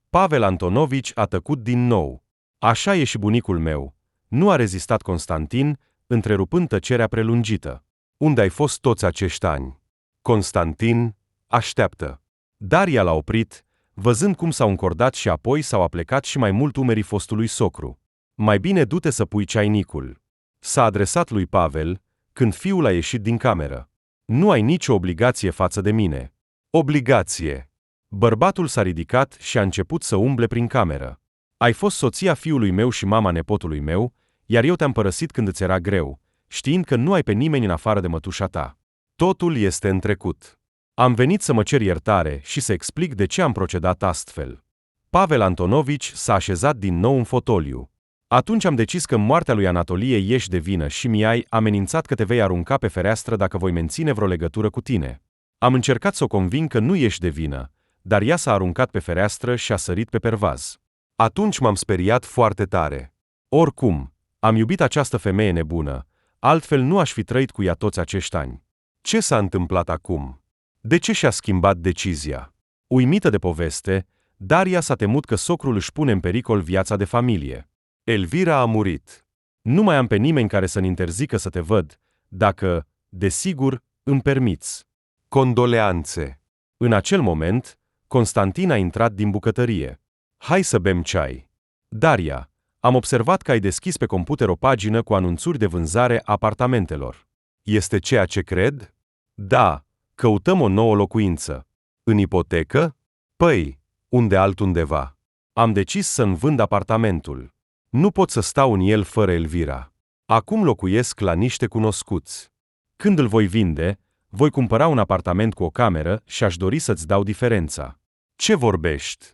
Pavel Antonovici a tăcut din nou. Așa e și bunicul meu. Nu a rezistat Constantin, întrerupând tăcerea prelungită. Unde ai fost toți acești ani? Constantin, așteaptă. Daria l-a oprit, văzând cum s-au încordat și apoi s-au aplecat și mai mult umerii fostului socru. Mai bine du-te să pui ceainicul. S-a adresat lui Pavel, când fiul a ieșit din cameră. Nu ai nicio obligație față de mine. Obligație. Bărbatul s-a ridicat și a început să umble prin cameră. Ai fost soția fiului meu și mama nepotului meu, iar eu te-am părăsit când îți era greu, știind că nu ai pe nimeni în afară de mătușa ta. Totul este în trecut. Am venit să mă cer iertare și să explic de ce am procedat astfel. Pavel Antonovici s-a așezat din nou în fotoliu. Atunci am decis că în moartea lui Anatolie ești de vină și mi-ai amenințat că te vei arunca pe fereastră dacă voi menține vreo legătură cu tine. Am încercat să o conving că nu ești de vină, dar ea s-a aruncat pe fereastră și a sărit pe pervaz. Atunci m-am speriat foarte tare. Oricum, am iubit această femeie nebună, altfel nu aș fi trăit cu ea toți acești ani. Ce s-a întâmplat acum? De ce și-a schimbat decizia? Uimită de poveste, Daria s-a temut că socrul își pune în pericol viața de familie. Elvira a murit. Nu mai am pe nimeni care să-mi interzică să te văd, dacă, desigur, îmi permiți. Condoleanțe. În acel moment, Constantin a intrat din bucătărie. Hai să bem ceai. Daria, am observat că ai deschis pe computer o pagină cu anunțuri de vânzare a apartamentelor. Este ceea ce cred? Da, căutăm o nouă locuință. În ipotecă? Păi, unde altundeva. Am decis să-mi vând apartamentul. Nu pot să stau în el fără Elvira. Acum locuiesc la niște cunoscuți. Când îl voi vinde, voi cumpăra un apartament cu o cameră și aș dori să-ți dau diferența. Ce vorbești?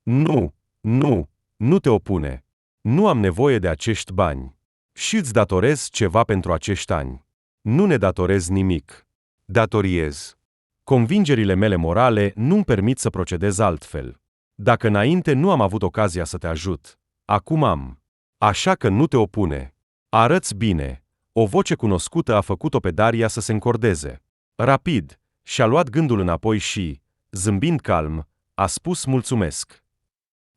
Nu te opune. Nu am nevoie de acești bani. Și îți datorez ceva pentru acești ani. Nu ne datorez nimic. Datoriez. Convingerile mele morale nu-mi permit să procedez altfel. Dacă înainte nu am avut ocazia să te ajut, acum am. Așa că nu te opune. Arăți bine. O voce cunoscută a făcut-o pe Daria să se încordeze. Rapid, și-a luat gândul înapoi și, zâmbind calm, a spus mulțumesc.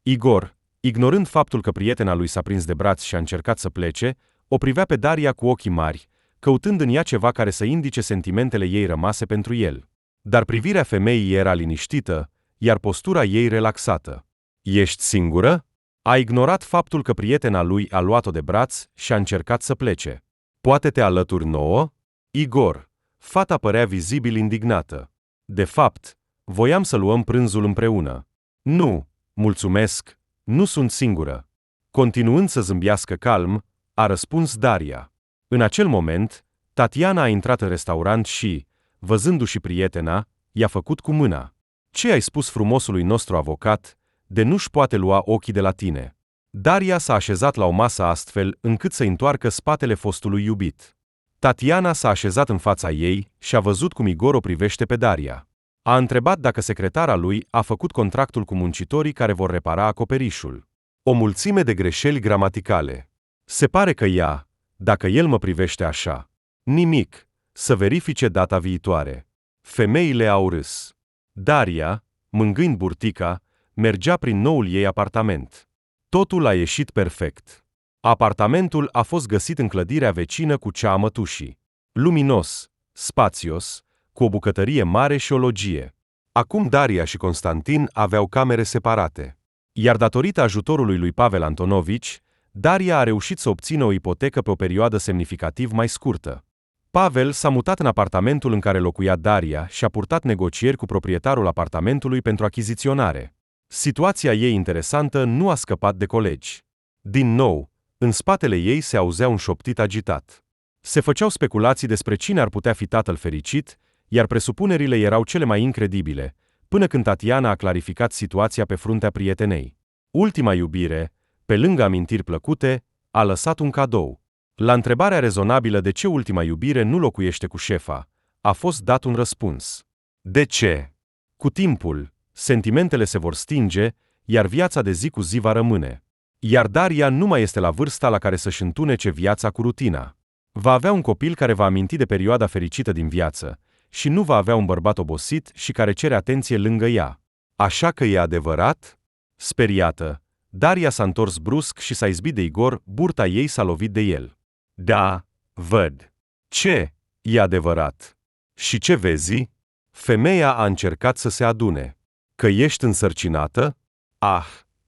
Igor, ignorând faptul că prietena lui s-a prins de braț și a încercat să plece, o privea pe Daria cu ochii mari, căutând în ea ceva care să indice sentimentele ei rămase pentru el. Dar privirea femeii era liniștită, iar postura ei relaxată. Ești singură? A ignorat faptul că prietena lui a luat-o de braț și a încercat să plece. Poate te alături nouă? Igor. Fata părea vizibil indignată. De fapt, voiam să luăm prânzul împreună. Nu, mulțumesc, nu sunt singură. Continuând să zâmbească calm, a răspuns Daria. În acel moment, Tatiana a intrat în restaurant și, văzându-și prietena, i-a făcut cu mâna. Ce ai spus frumosului nostru avocat, de nu-și poate lua ochii de la tine? Daria s-a așezat la o masă astfel încât să întoarcă spatele fostului iubit. Tatiana s-a așezat în fața ei și a văzut cum Igor o privește pe Daria. A întrebat dacă secretara lui a făcut contractul cu muncitorii care vor repara acoperișul. O mulțime de greșeli gramaticale. Se pare că ea, dacă el mă privește așa. Nimic, să verifice data viitoare. Femeile au râs. Daria, mângâind burtica, mergea prin noul ei apartament. Totul a ieșit perfect. Apartamentul a fost găsit în clădirea vecină cu cea a mătușii. Luminos, spațios, cu o bucătărie mare și o logie. Acum Daria și Constantin aveau camere separate. Iar datorită ajutorului lui Pavel Antonovici, Daria a reușit să obțină o ipotecă pe o perioadă semnificativ mai scurtă. Pavel s-a mutat în apartamentul în care locuia Daria și a purtat negocieri cu proprietarul apartamentului pentru achiziționare. Situația ei interesantă nu a scăpat de colegi. Din nou, în spatele ei se auzea un șoptit agitat. Se făceau speculații despre cine ar putea fi tatăl fericit, iar presupunerile erau cele mai incredibile, până când Tatiana a clarificat situația pe fruntea prietenei. Ultima iubire, pe lângă amintiri plăcute, a lăsat un cadou. La întrebarea rezonabilă de ce ultima iubire nu locuiește cu șefa, a fost dat un răspuns. De ce? Cu timpul, sentimentele se vor stinge, iar viața de zi cu zi va rămâne. Iar Daria nu mai este la vârsta la care să-și întunece viața cu rutina. Va avea un copil care va aminti de perioada fericită din viață și nu va avea un bărbat obosit și care cere atenție lângă ea. Așa că e adevărat? Speriată, Daria s-a întors brusc și s-a izbit de Igor, burta ei s-a lovit de el. Da, văd. Ce? E adevărat. Și ce vezi? Femeia a încercat să se adune. Că ești însărcinată? Ah,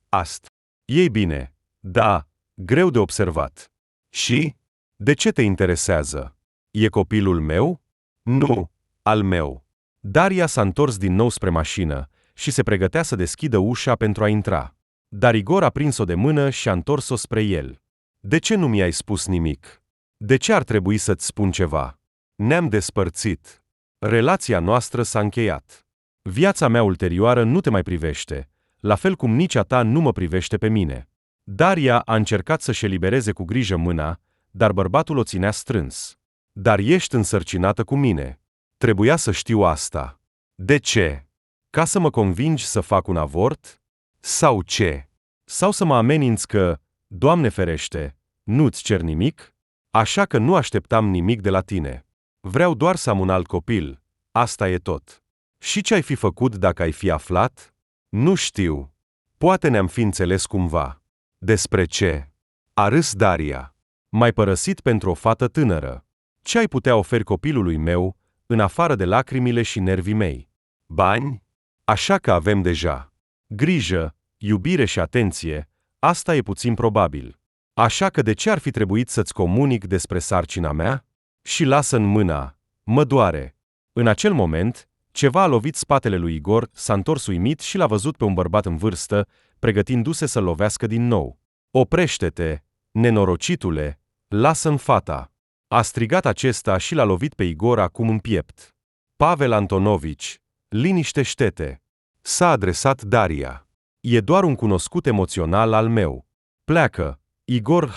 asta. Ei bine. Da, greu de observat. Și? De ce te interesează? E copilul meu? Nu, al meu. Daria s-a întors din nou spre mașină și se pregătea să deschidă ușa pentru a intra. Dar Igor a prins-o de mână și a întors-o spre el. De ce nu mi-ai spus nimic? De ce ar trebui să-ți spun ceva? Ne-am despărțit. Relația noastră s-a încheiat. Viața mea ulterioară nu te mai privește, la fel cum nici a ta nu mă privește pe mine. Daria a încercat să-și elibereze cu grijă mâna, dar bărbatul o ținea strâns. Dar ești însărcinată cu mine. Trebuia să știu asta. De ce? Ca să mă convingi să fac un avort? Sau ce? Sau să mă ameninți că, Doamne ferește, nu-ți cer nimic? Așa că nu așteptam nimic de la tine. Vreau doar să am un alt copil. Asta e tot. Și ce ai fi făcut dacă ai fi aflat? Nu știu. Poate ne-am fi înțeles cumva. Despre ce? A râs Daria. M-ai părăsit pentru o fată tânără. Ce ai putea oferi copilului meu, în afară de lacrimile și nervii mei? Bani? Așa că avem deja. Grijă, iubire și atenție, asta e puțin probabil. Așa că de ce ar fi trebuit să-ți comunic despre sarcina mea? Și lasă-n mâna. Mă doare. În acel moment, ceva a lovit spatele lui Igor, s-a întors uimit și l-a văzut pe un bărbat în vârstă, pregătindu-se să-l lovească din nou. Oprește-te, nenorocitule, lasă-mi fata. A strigat acesta și l-a lovit pe Igor acum în piept. Pavel Antonovici, liniștește-te. S-a adresat Daria. E doar un cunoscut emoțional al meu. Pleacă, Igor,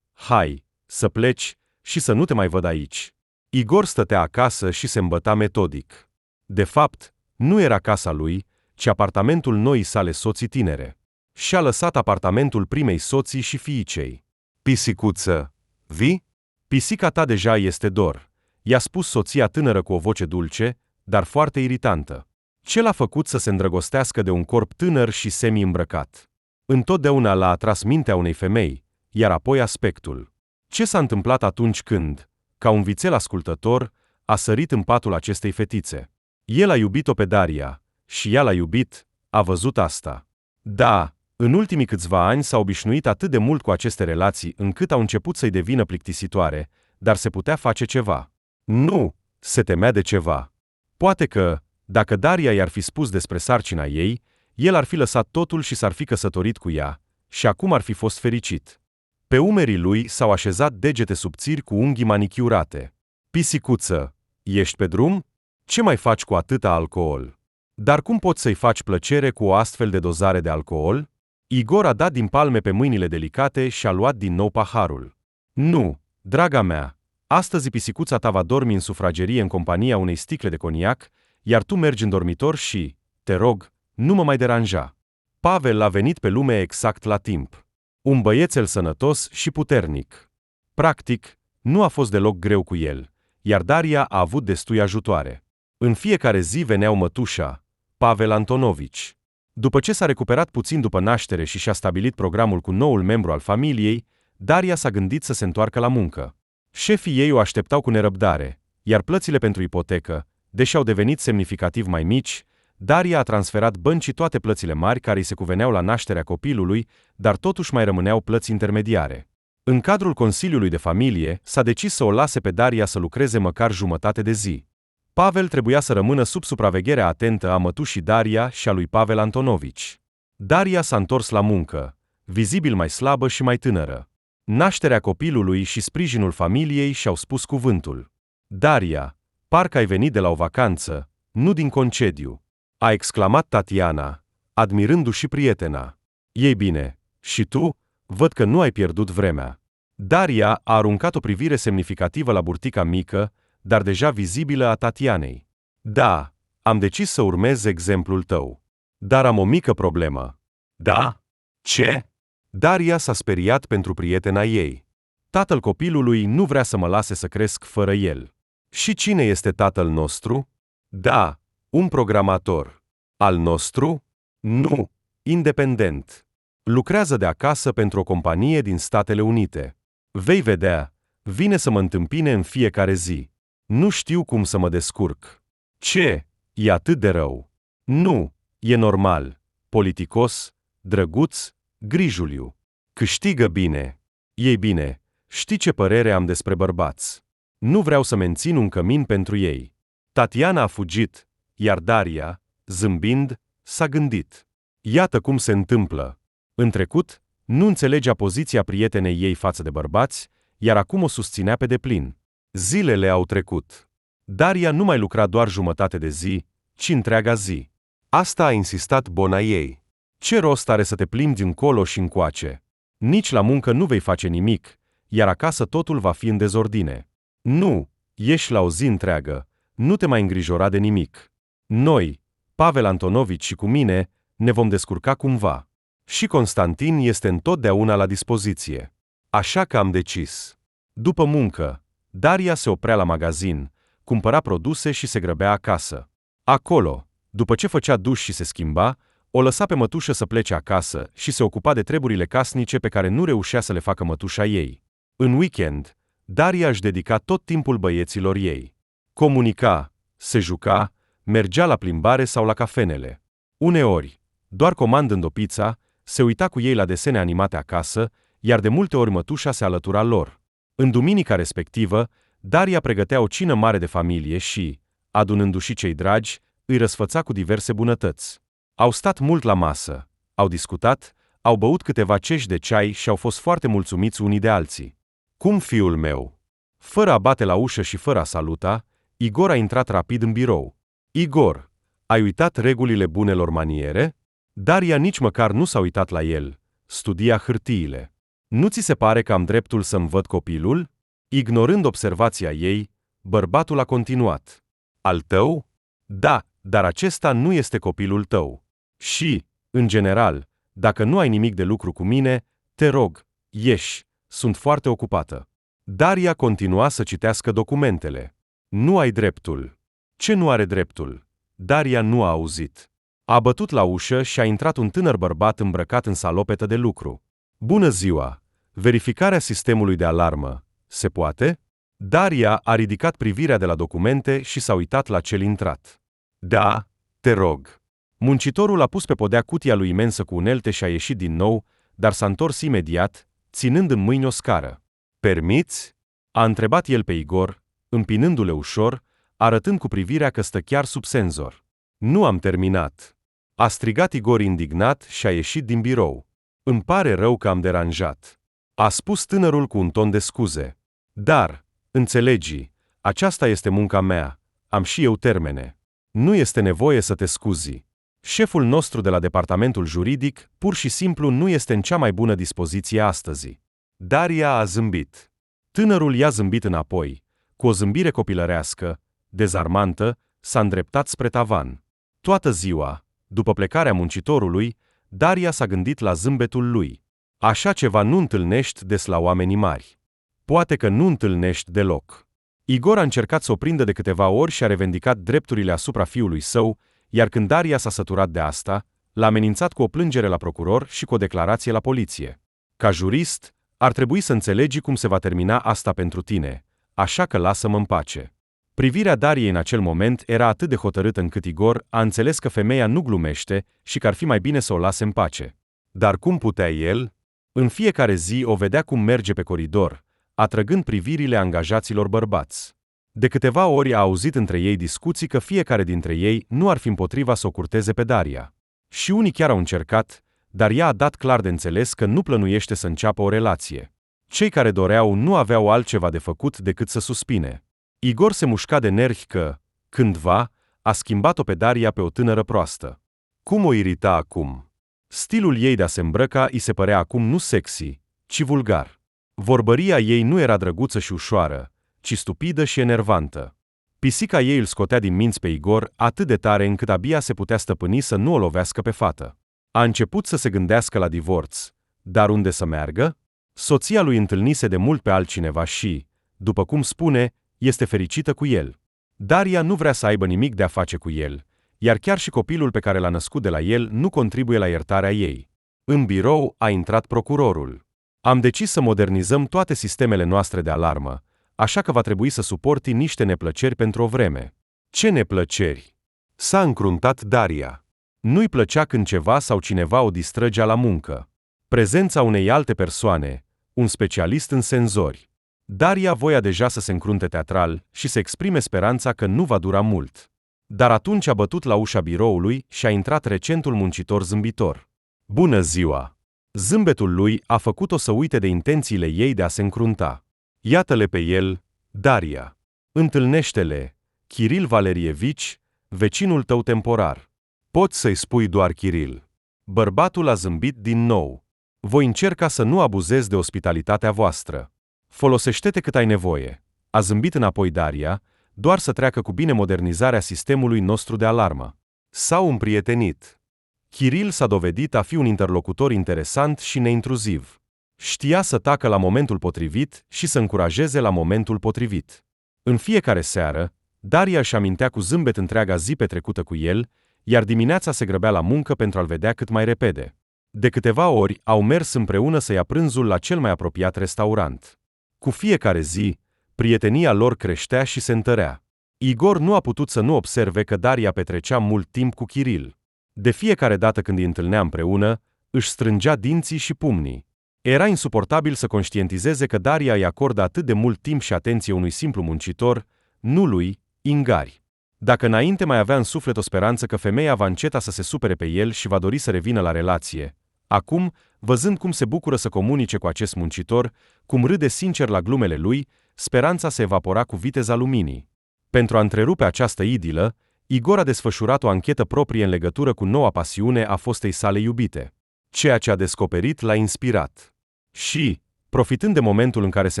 hai, să pleci și să nu te mai văd aici. Igor stătea acasă și se îmbăta metodic. De fapt, nu era casa lui, ci apartamentul noii sale soții tinere. Și-a lăsat apartamentul primei soții și fiicei. Pisicuță, vii? Pisica ta deja este dor, i-a spus soția tânără cu o voce dulce, dar foarte iritantă. Ce l-a făcut să se îndrăgostească de un corp tânăr și semi-îmbrăcat? Întotdeauna l-a atras mintea unei femei, iar apoi aspectul. Ce s-a întâmplat atunci când, ca un vițel ascultător, a sărit în patul acestei fetițe? El a iubit-o pe Daria, și ea l-a iubit, a văzut asta. Da, în ultimii câțiva ani s-a obișnuit atât de mult cu aceste relații încât au început să-i devină plictisitoare, dar se putea face ceva. Nu, se temea de ceva. Poate că, dacă Daria i-ar fi spus despre sarcina ei, el ar fi lăsat totul și s-ar fi căsătorit cu ea, și acum ar fi fost fericit. Pe umerii lui s-au așezat degete subțiri cu unghii manichiurate. Pisicuță, ești pe drum? Ce mai faci cu atâta alcool? Dar cum poți să-i faci plăcere cu o astfel de dozare de alcool? Igor a dat din palme pe mâinile delicate și a luat din nou paharul. Nu, draga mea, astăzi pisicuța ta va dormi în sufragerie în compania unei sticle de coniac, iar tu mergi în dormitor și, te rog, nu mă mai deranja. Pavel a venit pe lume exact la timp. Un băiețel sănătos și puternic. Practic, nu a fost deloc greu cu el, iar Daria a avut destui ajutoare. În fiecare zi veneau mătușa, Pavel Antonovici. După ce s-a recuperat puțin după naștere și și-a stabilit programul cu noul membru al familiei, Daria s-a gândit să se întoarcă la muncă. Șefii ei o așteptau cu nerăbdare, iar plățile pentru ipotecă, deși au devenit semnificativ mai mici, Daria a transferat băncii toate plățile mari care îi se cuveneau la nașterea copilului, dar totuși mai rămâneau plăți intermediare. În cadrul Consiliului de Familie, s-a decis să o lase pe Daria să lucreze măcar jumătate de zi. Pavel trebuia să rămână sub supravegherea atentă a mătușii Daria și a lui Pavel Antonovici. Daria s-a întors la muncă, vizibil mai slabă și mai tânără. Nașterea copilului și sprijinul familiei și-au spus cuvântul. Daria, parcă ai venit de la o vacanță, nu din concediu, a exclamat Tatiana, admirându-și prietena. Ei bine, și tu? Văd că nu ai pierdut vremea. Daria a aruncat o privire semnificativă la burtica mică, dar deja vizibilă a Tatianei. Da, am decis să urmez exemplul tău. Dar am o mică problemă. Da? Ce? Daria s-a speriat pentru prietena ei. Tatăl copilului nu vrea să mă lase să cresc fără el. Și cine este tatăl nostru? Da, un programator. Al nostru? Nu, Independent. Lucrează de acasă pentru o companie din Statele Unite. Vei vedea, vine să mă întâmpine în fiecare zi. Nu știu cum să mă descurc. Ce? E atât de rău. Nu, e normal. Politicos, drăguț, grijuliu. Câștigă bine. Ei bine, știi ce părere am despre bărbați. Nu vreau să mențin un cămin pentru ei. Tatiana a fugit, iar Daria, zâmbind, s-a gândit. Iată cum se întâmplă. În trecut, nu înțelegea poziția prietenei ei față de bărbați, iar acum o susținea pe deplin. Zilele au trecut. Daria nu mai lucra doar jumătate de zi, ci întreaga zi. Asta a insistat bona ei. Ce rost are să te plimbi încolo și încoace? Nici la muncă nu vei face nimic, iar acasă totul va fi în dezordine. Nu, ieși la o zi întreagă, nu te mai îngrijora de nimic. Noi, Pavel Antonovici și cu mine, ne vom descurca cumva. Și Constantin este întotdeauna la dispoziție. Așa că am decis. După muncă, Daria se oprea la magazin, cumpăra produse și se grăbea acasă. Acolo, după ce făcea duș și se schimba, o lăsa pe mătușă să plece acasă și se ocupa de treburile casnice pe care nu reușea să le facă mătușa ei. În weekend, Daria își dedica tot timpul băieților ei. Comunica, se juca, mergea la plimbare sau la cafenele. Uneori, doar comandând o pizza, se uita cu ei la desene animate acasă, iar de multe ori mătușa se alătura lor. În duminica respectivă, Daria pregătea o cină mare de familie și, adunându-și cei dragi, îi răsfăța cu diverse bunătăți. Au stat mult la masă, au discutat, au băut câteva ceși de ceai și au fost foarte mulțumiți unii de alții. Cum, fiul meu? Fără a bate la ușă și fără a saluta, Igor a intrat rapid în birou. Igor, ai uitat regulile bunelor maniere? Daria nici măcar nu s-a uitat la el, studia hârtiile. Nu ți se pare că am dreptul să-mi văd copilul? Ignorând observația ei, bărbatul a continuat. Al tău? Da, dar acesta nu este copilul tău. Și, în general, dacă nu ai nimic de lucru cu mine, te rog, ieși, sunt foarte ocupată. Daria continua să citească documentele. Nu ai dreptul. Ce nu are dreptul? Daria nu a auzit. A bătut la ușă și a intrat un tânăr bărbat îmbrăcat în salopetă de lucru. Bună ziua! Verificarea sistemului de alarmă. Se poate? Daria a ridicat privirea de la documente și s-a uitat la cel intrat. Da, te rog. Muncitorul a pus pe podea cutia lui imensă cu unelte și a ieșit din nou, dar s-a întors imediat, ținând în mâini o scară. Permiți? A întrebat el pe Igor, împinându-le ușor, arătând cu privirea că stă chiar sub senzor. Nu am terminat. A strigat Igor indignat și a ieșit din birou. Îmi pare rău că am deranjat. A spus tânărul cu un ton de scuze. Dar, înțelegi, aceasta este munca mea, am și eu termene. Nu este nevoie să te scuzi. Șeful nostru de la departamentul juridic pur și simplu nu este în cea mai bună dispoziție astăzi. Daria a zâmbit. Tânărul i-a zâmbit înapoi, cu o zâmbire copilărească, dezarmantă, s-a îndreptat spre tavan. Toată ziua, după plecarea muncitorului, Daria s-a gândit la zâmbetul lui. Așa ceva nu întâlnești des la oamenii mari. Poate că nu întâlnești deloc. Igor a încercat să o prindă de câteva ori și a revendicat drepturile asupra fiului său, iar când Daria s-a săturat de asta, l-a amenințat cu o plângere la procuror și cu o declarație la poliție. Ca jurist, ar trebui să înțelegi cum se va termina asta pentru tine, așa că lasă-mă în pace. Privirea Dariei în acel moment era atât de hotărâtă încât Igor a înțeles că femeia nu glumește și că ar fi mai bine să o lase în pace. Dar cum putea el? În fiecare zi o vedea cum merge pe coridor, atrăgând privirile angajaților bărbați. De câteva ori a auzit între ei discuții că fiecare dintre ei nu ar fi împotriva să o curteze pe Daria. Și unii chiar au încercat, dar ea a dat clar de înțeles că nu plănuiește să înceapă o relație. Cei care doreau nu aveau altceva de făcut decât să suspine. Igor se mușca de nervi că, cândva, a schimbat-o pe Daria pe o tânără proastă. Cum o irita acum? Stilul ei de a se îmbrăca îi se părea acum nu sexy, ci vulgar. Vorbăria ei nu era drăguță și ușoară, ci stupidă și enervantă. Pisica ei îl scotea din minți pe Igor atât de tare încât abia se putea stăpâni să nu o lovească pe fată. A început să se gândească la divorț, dar unde să meargă? Soția lui întâlnise de mult pe altcineva și, după cum spune, este fericită cu el. Daria nu vrea să aibă nimic de a face cu el, iar chiar și copilul pe care l-a născut de la el nu contribuie la iertarea ei. În birou a intrat procurorul. Am decis să modernizăm toate sistemele noastre de alarmă, așa că va trebui să suporti niște neplăceri pentru o vreme. Ce neplăceri? S-a încruntat Daria. Nu-i plăcea când ceva sau cineva o distrăgea la muncă. Prezența unei alte persoane, un specialist în senzori. Daria voia deja să se încrunte teatral și să exprime speranța că nu va dura mult. Dar atunci a bătut la ușa biroului și a intrat recentul muncitor zâmbitor. Bună ziua! Zâmbetul lui a făcut-o să uite de intențiile ei de a se încrunta. Iată-le pe el, Daria. Întâlnește-le, Kiril Valerievici, vecinul tău temporar. Poți să-i spui doar Kiril. Bărbatul a zâmbit din nou. Voi încerca să nu abuzez de ospitalitatea voastră. Folosește-te cât ai nevoie. A zâmbit înapoi Daria, doar să treacă cu bine modernizarea sistemului nostru de alarmă. S-au împrietenit. Kiril s-a dovedit a fi un interlocutor interesant și neintruziv. Știa să tacă la momentul potrivit și să încurajeze la momentul potrivit. În fiecare seară, Daria își amintea cu zâmbet întreaga zi petrecută cu el, iar dimineața se grăbea la muncă pentru a-l vedea cât mai repede. De câteva ori au mers împreună să ia prânzul la cel mai apropiat restaurant. Cu fiecare zi, prietenia lor creștea și se întărea. Igor nu a putut să nu observe că Daria petrecea mult timp cu Kiril. De fiecare dată când îi întâlnea împreună, își strângea dinții și pumnii. Era insuportabil să conștientizeze că Daria îi acordă atât de mult timp și atenție unui simplu muncitor, nu lui, Ingari. Dacă înainte mai avea în suflet o speranță că femeia va înceta să se supere pe el și va dori să revină la relație, acum, văzând cum se bucură să comunice cu acest muncitor, cum râde sincer la glumele lui, speranța se evapora cu viteza luminii. Pentru a întrerupe această idilă, Igor a desfășurat o anchetă proprie în legătură cu noua pasiune a fostei sale iubite. Ceea ce a descoperit l-a inspirat. Și, profitând de momentul în care se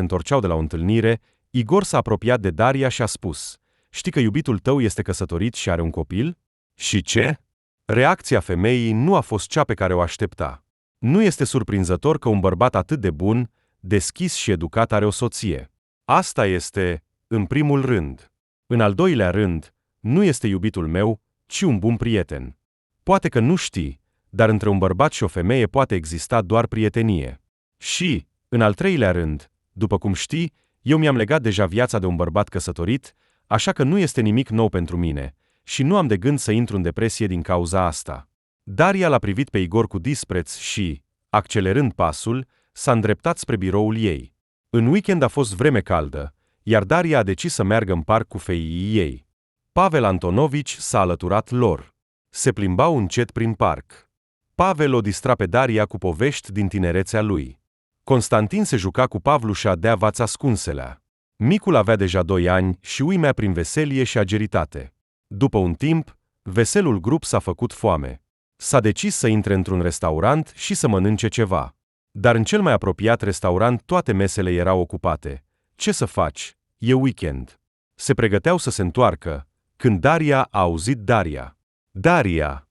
întorceau de la o întâlnire, Igor s-a apropiat de Daria și a spus: „Știi că iubitul tău este căsătorit și are un copil?” Și ce? Reacția femeii nu a fost cea pe care o aștepta. Nu este surprinzător că un bărbat atât de bun, deschis și educat are o soție. Asta este, în primul rând. În al doilea rând, nu este iubitul meu, ci un bun prieten. Poate că nu știi, dar între un bărbat și o femeie poate exista doar prietenie. Și, în al treilea rând, după cum știi, eu mi-am legat deja viața de un bărbat căsătorit, așa că nu este nimic nou pentru mine și nu am de gând să intru în depresie din cauza asta. Daria l-a privit pe Igor cu dispreț și, accelerând pasul, s-a îndreptat spre biroul ei. În weekend a fost vreme caldă, iar Daria a decis să meargă în parc cu feii ei. Pavel Antonovici s-a alăturat lor. Se plimbau încet prin parc. Pavel o distra pe Daria cu povești din tinerețea lui. Constantin se juca cu Pavlușa de avați ascunselea. Micul avea deja 2 ani și uimea prin veselie și ageritate. După un timp, veselul grup s-a făcut foame. S-a decis să intre într-un restaurant și să mănânce ceva. Dar în cel mai apropiat restaurant toate mesele erau ocupate. Ce să faci? E weekend. Se pregăteau să se întoarcă, când Daria a auzit Daria. Daria!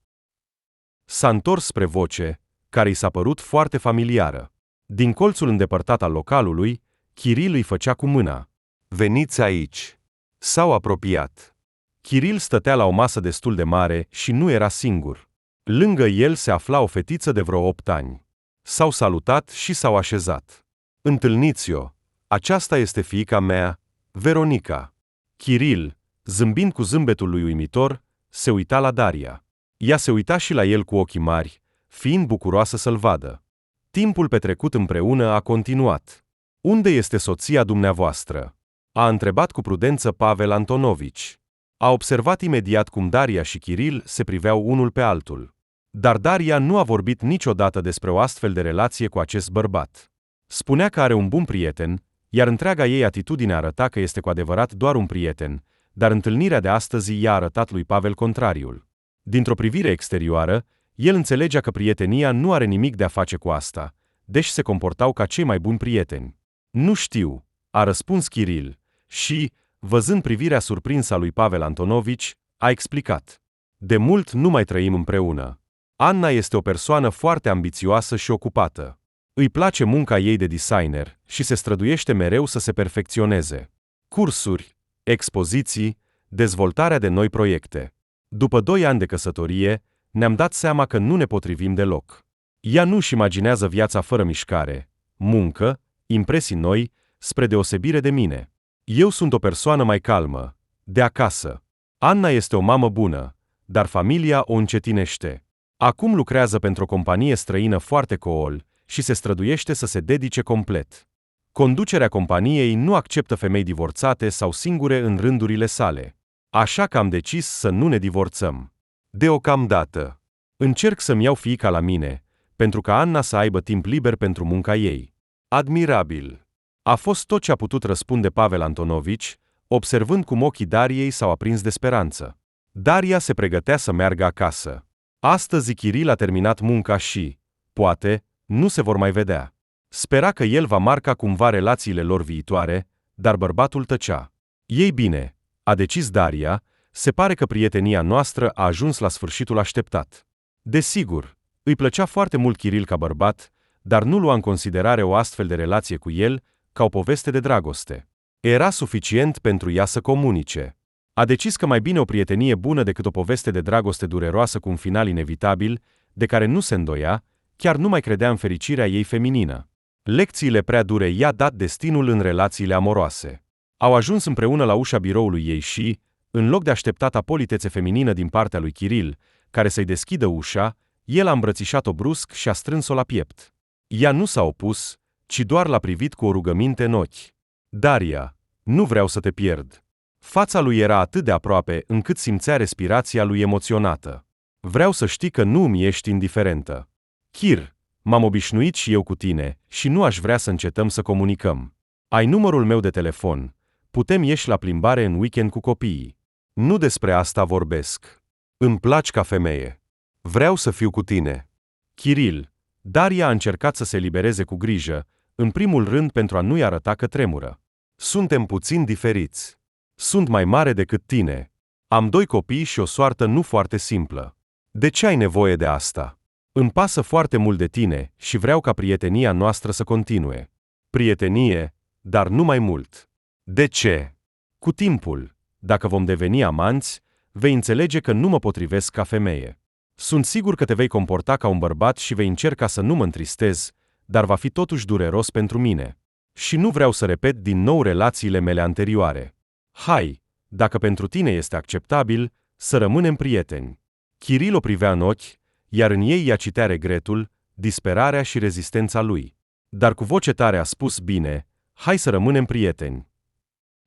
S-a întors spre voce, care i s-a părut foarte familiară. Din colțul îndepărtat al localului, Kiril îi făcea cu mâna. „Veniți aici!” S-au apropiat. Kiril stătea la o masă destul de mare și nu era singur. Lângă el se afla o fetiță de vreo 8 ani. S-au salutat și s-au așezat. „Întâlniți-o! Aceasta este fiica mea, Veronica.” Kiril, zâmbind cu zâmbetul lui uimitor, se uita la Daria. Ea se uita și la el cu ochii mari, fiind bucuroasă să-l vadă. Timpul petrecut împreună a continuat. „Unde este soția dumneavoastră?” a întrebat cu prudență Pavel Antonovici. A observat imediat cum Daria și Kiril se priveau unul pe altul. Dar Daria nu a vorbit niciodată despre o astfel de relație cu acest bărbat. Spunea că are un bun prieten, iar întreaga ei atitudine arăta că este cu adevărat doar un prieten, dar întâlnirea de astăzi i-a arătat lui Pavel contrariul. Dintr-o privire exterioară, el înțelegea că prietenia nu are nimic de a face cu asta, deci se comportau ca cei mai buni prieteni. „Nu știu,” a răspuns Kiril și, văzând privirea surprinsă a lui Pavel Antonovici, a explicat. „De mult nu mai trăim împreună. Anna este o persoană foarte ambițioasă și ocupată. Îi place munca ei de designer și se străduiește mereu să se perfecționeze. Cursuri, expoziții, dezvoltarea de noi proiecte. După 2 ani de căsătorie, ne-am dat seama că nu ne potrivim deloc. Ea nu-și imaginează viața fără mișcare, muncă, impresii noi, spre deosebire de mine. Eu sunt o persoană mai calmă, de acasă. Anna este o mamă bună, dar familia o încetinește. Acum lucrează pentru o companie străină foarte cool și se străduiește să se dedice complet. Conducerea companiei nu acceptă femei divorțate sau singure în rândurile sale. Așa că am decis să nu ne divorțăm. Deocamdată. Încerc să-mi iau fiica la mine, pentru ca Anna să aibă timp liber pentru munca ei. Admirabil. A fost tot ce a putut răspunde Pavel Antonovici, observând cum ochii Dariei s-au aprins de speranță. Daria se pregătea să meargă acasă. Astăzi Kiril a terminat munca și, poate, nu se vor mai vedea. Spera că el va marca cumva relațiile lor viitoare, dar bărbatul tăcea. Ei bine, a decis Daria, se pare că prietenia noastră a ajuns la sfârșitul așteptat. Desigur, îi plăcea foarte mult Kiril ca bărbat, dar nu lua în considerare o astfel de relație cu el ca o poveste de dragoste. Era suficient pentru ea să comunice. A decis că mai bine o prietenie bună decât o poveste de dragoste dureroasă cu un final inevitabil, de care nu se îndoia, chiar nu mai credea în fericirea ei feminină. Lecțiile prea dure i-a dat destinul în relațiile amoroase. Au ajuns împreună la ușa biroului ei și, în loc de așteptata politețe feminină din partea lui Kiril, care să-i deschidă ușa, el a îmbrățișat-o brusc și a strâns-o la piept. Ea nu s-a opus, ci doar l-a privit cu o rugăminte în ochi. Daria, nu vreau să te pierd. Fața lui era atât de aproape încât simțea respirația lui emoționată. Vreau să știi că nu îmi ești indiferentă. Kir, m-am obișnuit și eu cu tine și nu aș vrea să încetăm să comunicăm. Ai numărul meu de telefon. Putem ieși la plimbare în weekend cu copiii. Nu despre asta vorbesc. Îmi placi ca femeie. Vreau să fiu cu tine. Kiril, Daria a încercat să se elibereze cu grijă, în primul rând pentru a nu-i arăta că tremură. Suntem puțin diferiți. Sunt mai mare decât tine. Am 2 copii și o soartă nu foarte simplă. De ce ai nevoie de asta? Îmi pasă foarte mult de tine și vreau ca prietenia noastră să continue. Prietenie, dar nu mai mult. De ce? Cu timpul, dacă vom deveni amanți, vei înțelege că nu mă potrivesc ca femeie. Sunt sigur că te vei comporta ca un bărbat și vei încerca să nu mă întristez, dar va fi totuși dureros pentru mine. Și nu vreau să repet din nou relațiile mele anterioare. Hai, dacă pentru tine este acceptabil, să rămânem prieteni. Kiril o privea în ochi, iar în ei ea citea regretul, disperarea și rezistența lui. Dar cu voce tare a spus bine, hai să rămânem prieteni.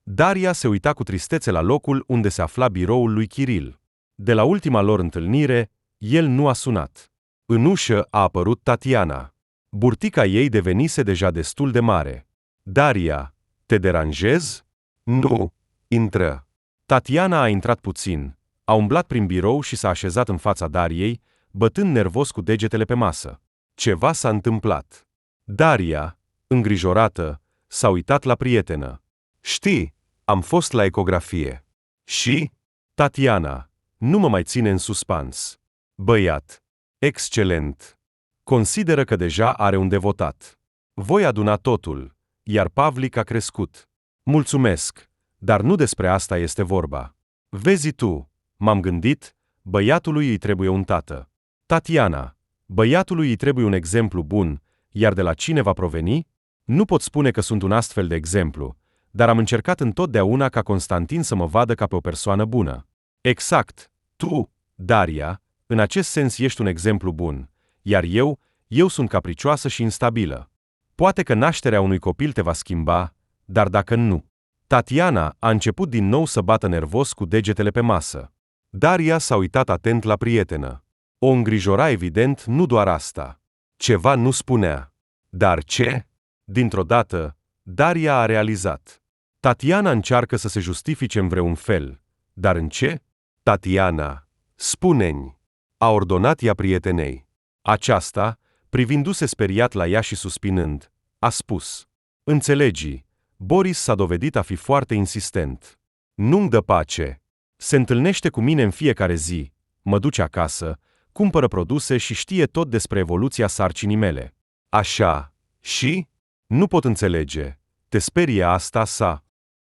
Daria se uita cu tristețe la locul unde se afla biroul lui Kiril. De la ultima lor întâlnire, el nu a sunat. În ușă a apărut Tatiana. Burtica ei devenise deja destul de mare. Daria, te deranjez? Nu, intră. Tatiana a intrat puțin, a umblat prin birou și s-a așezat în fața Dariei, bătând nervos cu degetele pe masă. Ceva s-a întâmplat. Daria, îngrijorată, s-a uitat la prietenă. Știi, am fost la ecografie. Și? Tatiana, nu mă mai ține în suspans. Băiat. Excelent. Consideră că deja are un devotat. Voi aduna totul, iar Pavlik a crescut. Mulțumesc, dar nu despre asta este vorba. Vezi tu, m-am gândit, băiatului îi trebuie un tată. Tatiana, băiatului îi trebuie un exemplu bun, iar de la cine va proveni? Nu pot spune că sunt un astfel de exemplu, dar am încercat întotdeauna ca Constantin să mă vadă ca pe o persoană bună. Exact, tu, Daria, în acest sens ești un exemplu bun, iar eu sunt capricioasă și instabilă. Poate că nașterea unui copil te va schimba, dar dacă nu... Tatiana a început din nou să bată nervos cu degetele pe masă. Daria s-a uitat atent la prietenă. O îngrijora evident nu doar asta. Ceva nu spunea. Dar ce? Dintr-o dată, Daria a realizat. Tatiana încearcă să se justifice în vreun fel. Dar în ce? Tatiana, spune-mi, a ordonat ea prietenei. Aceasta, privindu-se speriat la ea și suspinând, a spus. Înțelegi, Boris s-a dovedit a fi foarte insistent. Nu-mi dă pace. Se întâlnește cu mine în fiecare zi, mă duce acasă, cumpără produse și știe tot despre evoluția sarcinii mele. Așa, și? Nu pot înțelege. Te sperie asta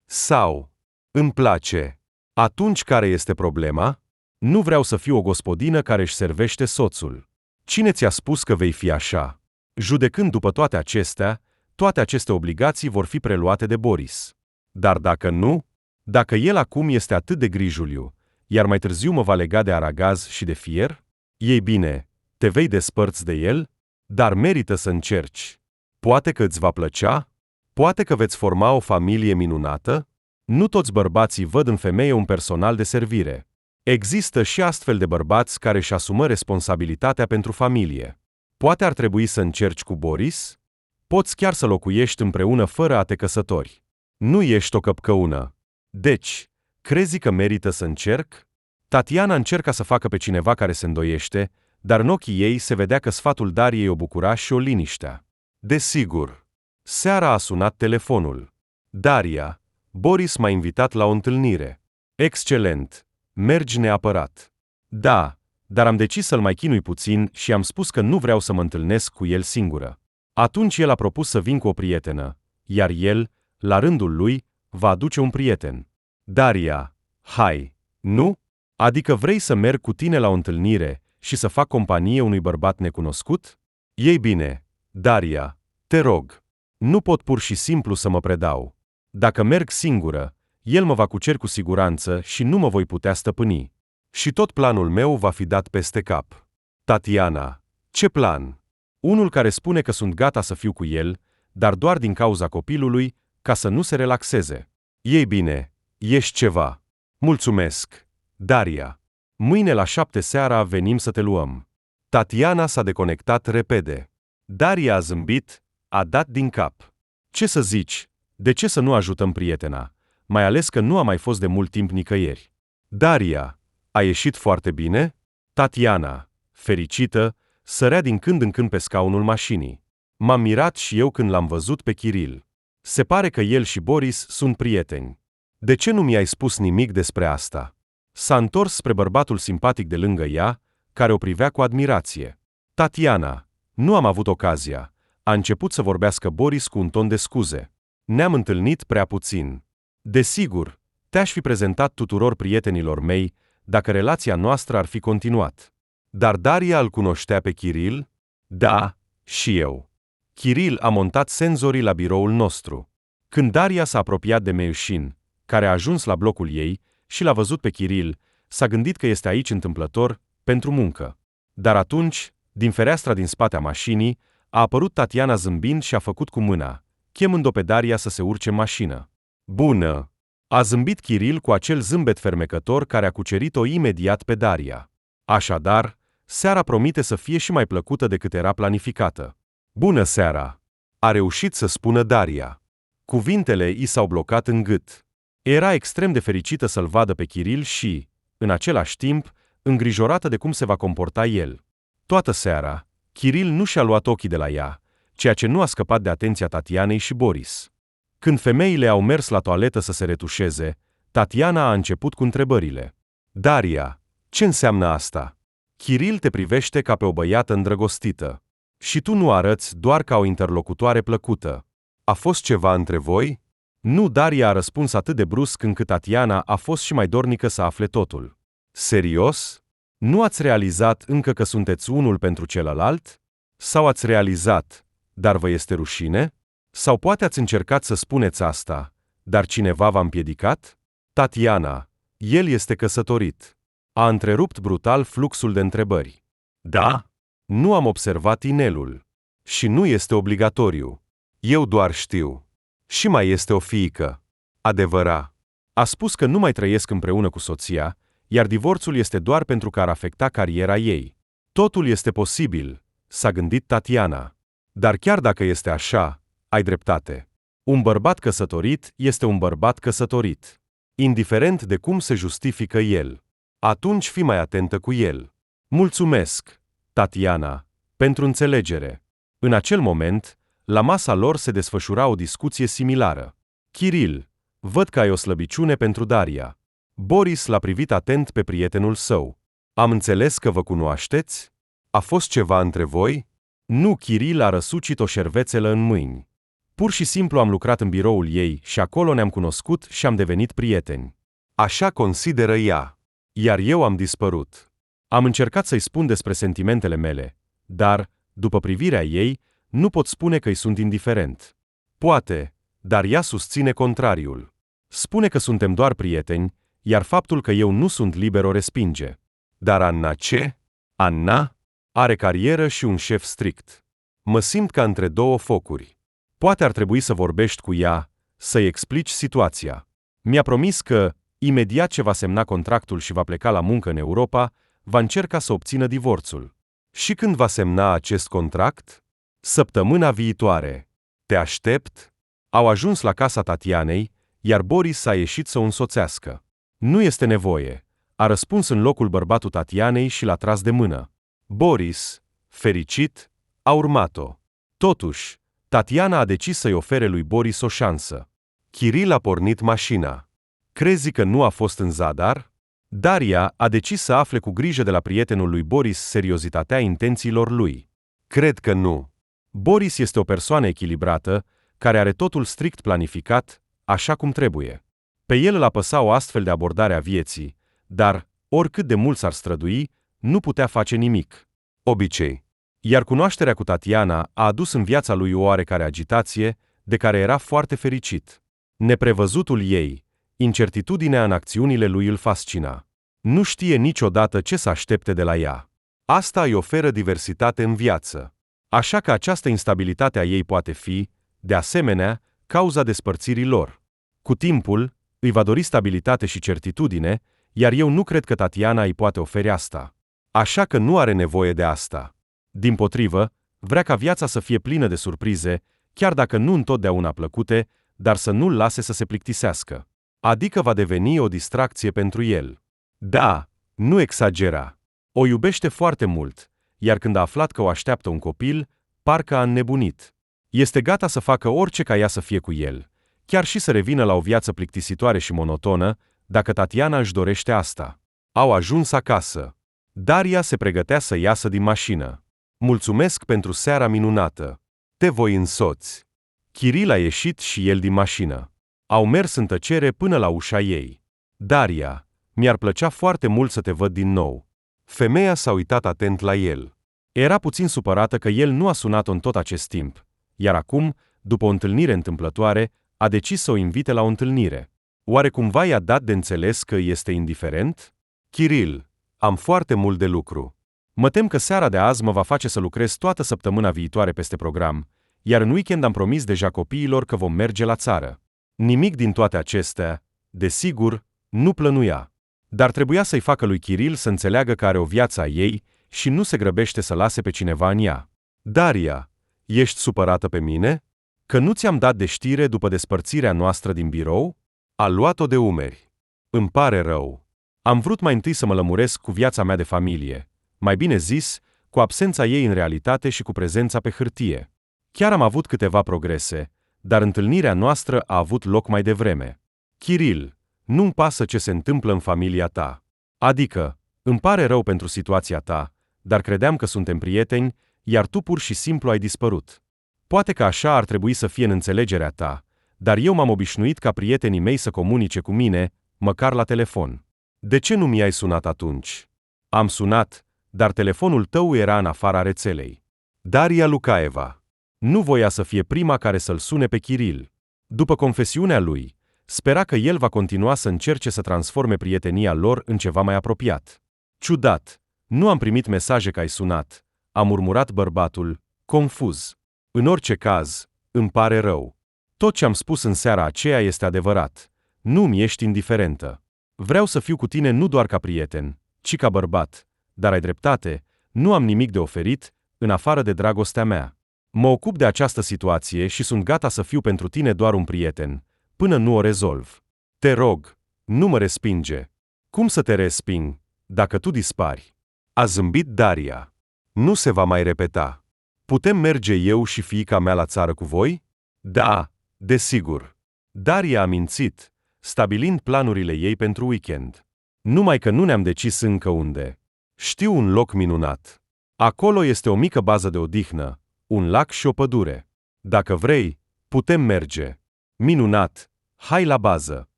sau? Îmi place. Atunci care este problema? Nu vreau să fiu o gospodină care își servește soțul. Cine ți-a spus că vei fi așa? Judecând după toate acestea, toate aceste obligații vor fi preluate de Boris. Dar dacă nu, dacă el acum este atât de grijuliu, iar mai târziu mă va lega de aragaz și de fier? Ei bine, te vei despărți de el? Dar merită să încerci. Poate că îți va plăcea? Poate că veți forma o familie minunată? Nu toți bărbații văd în femeie un personal de servire. Există și astfel de bărbați care își asumă responsabilitatea pentru familie. Poate ar trebui să încerci cu Boris? Poți chiar să locuiești împreună fără a te căsători. Nu ești o căpcăună. Deci, crezi că merită să încerc? Tatiana încerca să facă pe cineva care se îndoiește, dar în ochii ei se vedea că sfatul Dariei o bucura și o liniștea. Desigur. Seara a sunat telefonul. Daria, Boris m-a invitat la o întâlnire. Excelent. Mergi neapărat. Da, dar am decis să-l mai chinui puțin și am spus că nu vreau să mă întâlnesc cu el singură. Atunci el a propus să vin cu o prietenă, iar el, la rândul lui, va aduce un prieten. Daria, hai, nu? Adică vrei să merg cu tine la o întâlnire și să fac companie unui bărbat necunoscut? Ei bine, Daria, te rog. Nu pot pur și simplu să mă predau. Dacă merg singură, el mă va cuceri cu siguranță și nu mă voi putea stăpâni. Și tot planul meu va fi dat peste cap. Tatiana, ce plan? Unul care spune că sunt gata să fiu cu el, dar doar din cauza copilului, ca să nu se relaxeze. Ei bine, ești ceva. Mulțumesc. Daria. Mâine la 7 seara venim să te luăm. Tatiana s-a deconectat repede. Daria a zâmbit, a dat din cap. Ce să zici? De ce să nu ajutăm prietena? Mai ales că nu a mai fost de mult timp nicăieri. Daria, a ieșit foarte bine? Tatiana, fericită, sărea din când în când pe scaunul mașinii. M-am mirat și eu când l-am văzut pe Kiril. Se pare că el și Boris sunt prieteni. De ce nu mi-ai spus nimic despre asta? S-a întors spre bărbatul simpatic de lângă ea, care o privea cu admirație. Tatiana, nu am avut ocazia. A început să vorbească Boris cu un ton de scuze. Ne-am întâlnit prea puțin. Desigur, te-aș fi prezentat tuturor prietenilor mei, dacă relația noastră ar fi continuat. Dar Daria îl cunoștea pe Kiril? Da, și eu. Kiril a montat senzorii la biroul nostru. Când Daria s-a apropiat de Meușin, care a ajuns la blocul ei, și l-a văzut pe Kiril, s-a gândit că este aici întâmplător, pentru muncă. Dar atunci, din fereastra din spatea mașinii, a apărut Tatiana zâmbind și a făcut cu mâna, chemând-o pe Daria să se urce în mașină. Bună! A zâmbit Kiril cu acel zâmbet fermecător care a cucerit-o imediat pe Daria. Așadar, seara promite să fie și mai plăcută decât era planificată. Bună seara! A reușit să spună Daria. Cuvintele i s-au blocat în gât. Era extrem de fericită să-l vadă pe Kiril și, în același timp, îngrijorată de cum se va comporta el. Toată seara, Kiril nu și-a luat ochii de la ea, ceea ce nu a scăpat de atenția Tatianei și Boris. Când femeile au mers la toaletă să se retușeze, Tatiana a început cu întrebările. Daria, ce înseamnă asta? Kiril te privește ca pe o băiată îndrăgostită. Și tu nu arăți doar ca o interlocutoare plăcută. A fost ceva între voi? Nu, Daria a răspuns atât de brusc încât Tatiana a fost și mai dornică să afle totul. Serios? Nu ați realizat încă că sunteți unul pentru celălalt? Sau ați realizat, dar vă este rușine? Sau poate ați încercat să spuneți asta, dar cineva v-a împiedicat? Tatiana, el este căsătorit. A întrerupt brutal fluxul de întrebări. Da? Nu am observat inelul. Și nu este obligatoriu. Eu doar știu. Și mai este o fiică. Adevărat. A spus că nu mai trăiesc împreună cu soția, iar divorțul este doar pentru că ar afecta cariera ei. Totul este posibil, s-a gândit Tatiana. Dar chiar dacă este așa, ai dreptate. Un bărbat căsătorit este un bărbat căsătorit. Indiferent de cum se justifică el. Atunci fii mai atentă cu el. Mulțumesc, Tatiana, pentru înțelegere. În acel moment, la masa lor se desfășura o discuție similară. Kiril, văd că ai o slăbiciune pentru Daria. Boris l-a privit atent pe prietenul său. Am înțeles că vă cunoașteți? A fost ceva între voi? Nu, Kiril a răsucit o șervețelă în mâini. Pur și simplu am lucrat în biroul ei și acolo ne-am cunoscut și am devenit prieteni. Așa consideră ea. Iar eu am dispărut. Am încercat să-i spun despre sentimentele mele, dar, după privirea ei, nu pot spune că îi sunt indiferent. Poate, dar ea susține contrariul. Spune că suntem doar prieteni, iar faptul că eu nu sunt liber o respinge. Dar Anna ce? Anna are carieră și un șef strict. Mă simt ca între două focuri. Poate ar trebui să vorbești cu ea, să-i explici situația. Mi-a promis că, imediat ce va semna contractul și va pleca la muncă în Europa, va încerca să obțină divorțul. Și când va semna acest contract? Săptămâna viitoare. Te aștept? Au ajuns la casa Tatianei, iar Boris a ieșit să o însoțească. Nu este nevoie, a răspuns în locul bărbatul Tatianei și l-a tras de mână. Boris, fericit, a urmat-o. Totuși, Tatiana a decis să-i ofere lui Boris o șansă. Kiril a pornit mașina. Crezi că nu a fost în zadar? Daria a decis să afle cu grijă de la prietenul lui Boris seriozitatea intențiilor lui. Cred că nu. Boris este o persoană echilibrată, care are totul strict planificat, așa cum trebuie. Pe el îl apăsa o astfel de abordare a vieții, dar, oricât de mult s-ar strădui, nu putea face nimic. Obicei. Iar cunoașterea cu Tatiana a adus în viața lui o oarecare agitație, de care era foarte fericit. Neprevăzutul ei, incertitudinea în acțiunile lui îl fascina. Nu știe niciodată ce să aștepte de la ea. Asta îi oferă diversitate în viață. Așa că această instabilitate a ei poate fi, de asemenea, cauza despărțirii lor. Cu timpul, îi va dori stabilitate și certitudine, iar eu nu cred că Tatiana îi poate oferi asta. Așa că nu are nevoie de asta. Dimpotrivă, vrea ca viața să fie plină de surprize, chiar dacă nu întotdeauna plăcute, dar să nu-l lase să se plictisească. Adică va deveni o distracție pentru el. Da, nu exagera. O iubește foarte mult, iar când a aflat că o așteaptă un copil, parcă a înnebunit. Este gata să facă orice ca ea să fie cu el, chiar și să revină la o viață plictisitoare și monotonă, dacă Tatiana își dorește asta. Au ajuns acasă. Daria se pregătea să iasă din mașină. Mulțumesc pentru seara minunată. Te voi însoți. Kiril a ieșit și el din mașină. Au mers în tăcere până la ușa ei. Daria, mi-ar plăcea foarte mult să te văd din nou. Femeia s-a uitat atent la el. Era puțin supărată că el nu a sunat-o în tot acest timp, iar acum, după o întâlnire întâmplătoare, a decis să o invite la o întâlnire. Oare cumva i-a dat de înțeles că este indiferent? Kiril, am foarte mult de lucru. Mă tem că seara de azi mă va face să lucrez toată săptămâna viitoare peste program, iar în weekend am promis deja copiilor că vom merge la țară. Nimic din toate acestea, desigur, nu plănuia. Dar trebuia să-i facă lui Kiril să înțeleagă că are o viață a ei și nu se grăbește să lase pe cineva în ea. Daria, ești supărată pe mine? Că nu ți-am dat de știre după despărțirea noastră din birou? A luat-o de umeri. Îmi pare rău. Am vrut mai întâi să mă lămuresc cu viața mea de familie, mai bine zis, cu absența ei în realitate și cu prezența pe hârtie. Chiar am avut câteva progrese, dar întâlnirea noastră a avut loc mai devreme. Kiril, nu-mi pasă ce se întâmplă în familia ta. Adică, îmi pare rău pentru situația ta, dar credeam că suntem prieteni, iar tu pur și simplu ai dispărut. Poate că așa ar trebui să fie în înțelegerea ta, dar eu m-am obișnuit ca prietenii mei să comunice cu mine, măcar la telefon. De ce nu mi-ai sunat atunci? Am sunat, dar telefonul tău era în afara rețelei. Daria Lucaeva. Nu voia să fie prima care să-l sune pe Kiril. După confesiunea lui, spera că el va continua să încerce să transforme prietenia lor în ceva mai apropiat. Ciudat, nu am primit mesaje că ai sunat, a murmurat bărbatul, confuz. În orice caz, îmi pare rău. Tot ce am spus în seara aceea este adevărat. Nu-mi ești indiferentă. Vreau să fiu cu tine nu doar ca prieten, ci ca bărbat, dar ai dreptate, nu am nimic de oferit, în afară de dragostea mea. Mă ocup de această situație și sunt gata să fiu pentru tine doar un prieten, până nu o rezolv. Te rog, nu mă respinge. Cum să te resping, dacă tu dispari? A zâmbit Daria. Nu se va mai repeta. Putem merge eu și fiica mea la țară cu voi? Da, desigur. Daria a mințit, stabilind planurile ei pentru weekend. Numai că nu ne-am decis încă unde. Știu un loc minunat. Acolo este o mică bază de odihnă, un lac și o pădure. Dacă vrei, putem merge. Minunat! Hai la bază!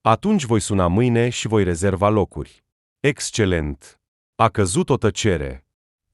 Atunci voi suna mâine și voi rezerva locuri. Excelent! A căzut o tăcere.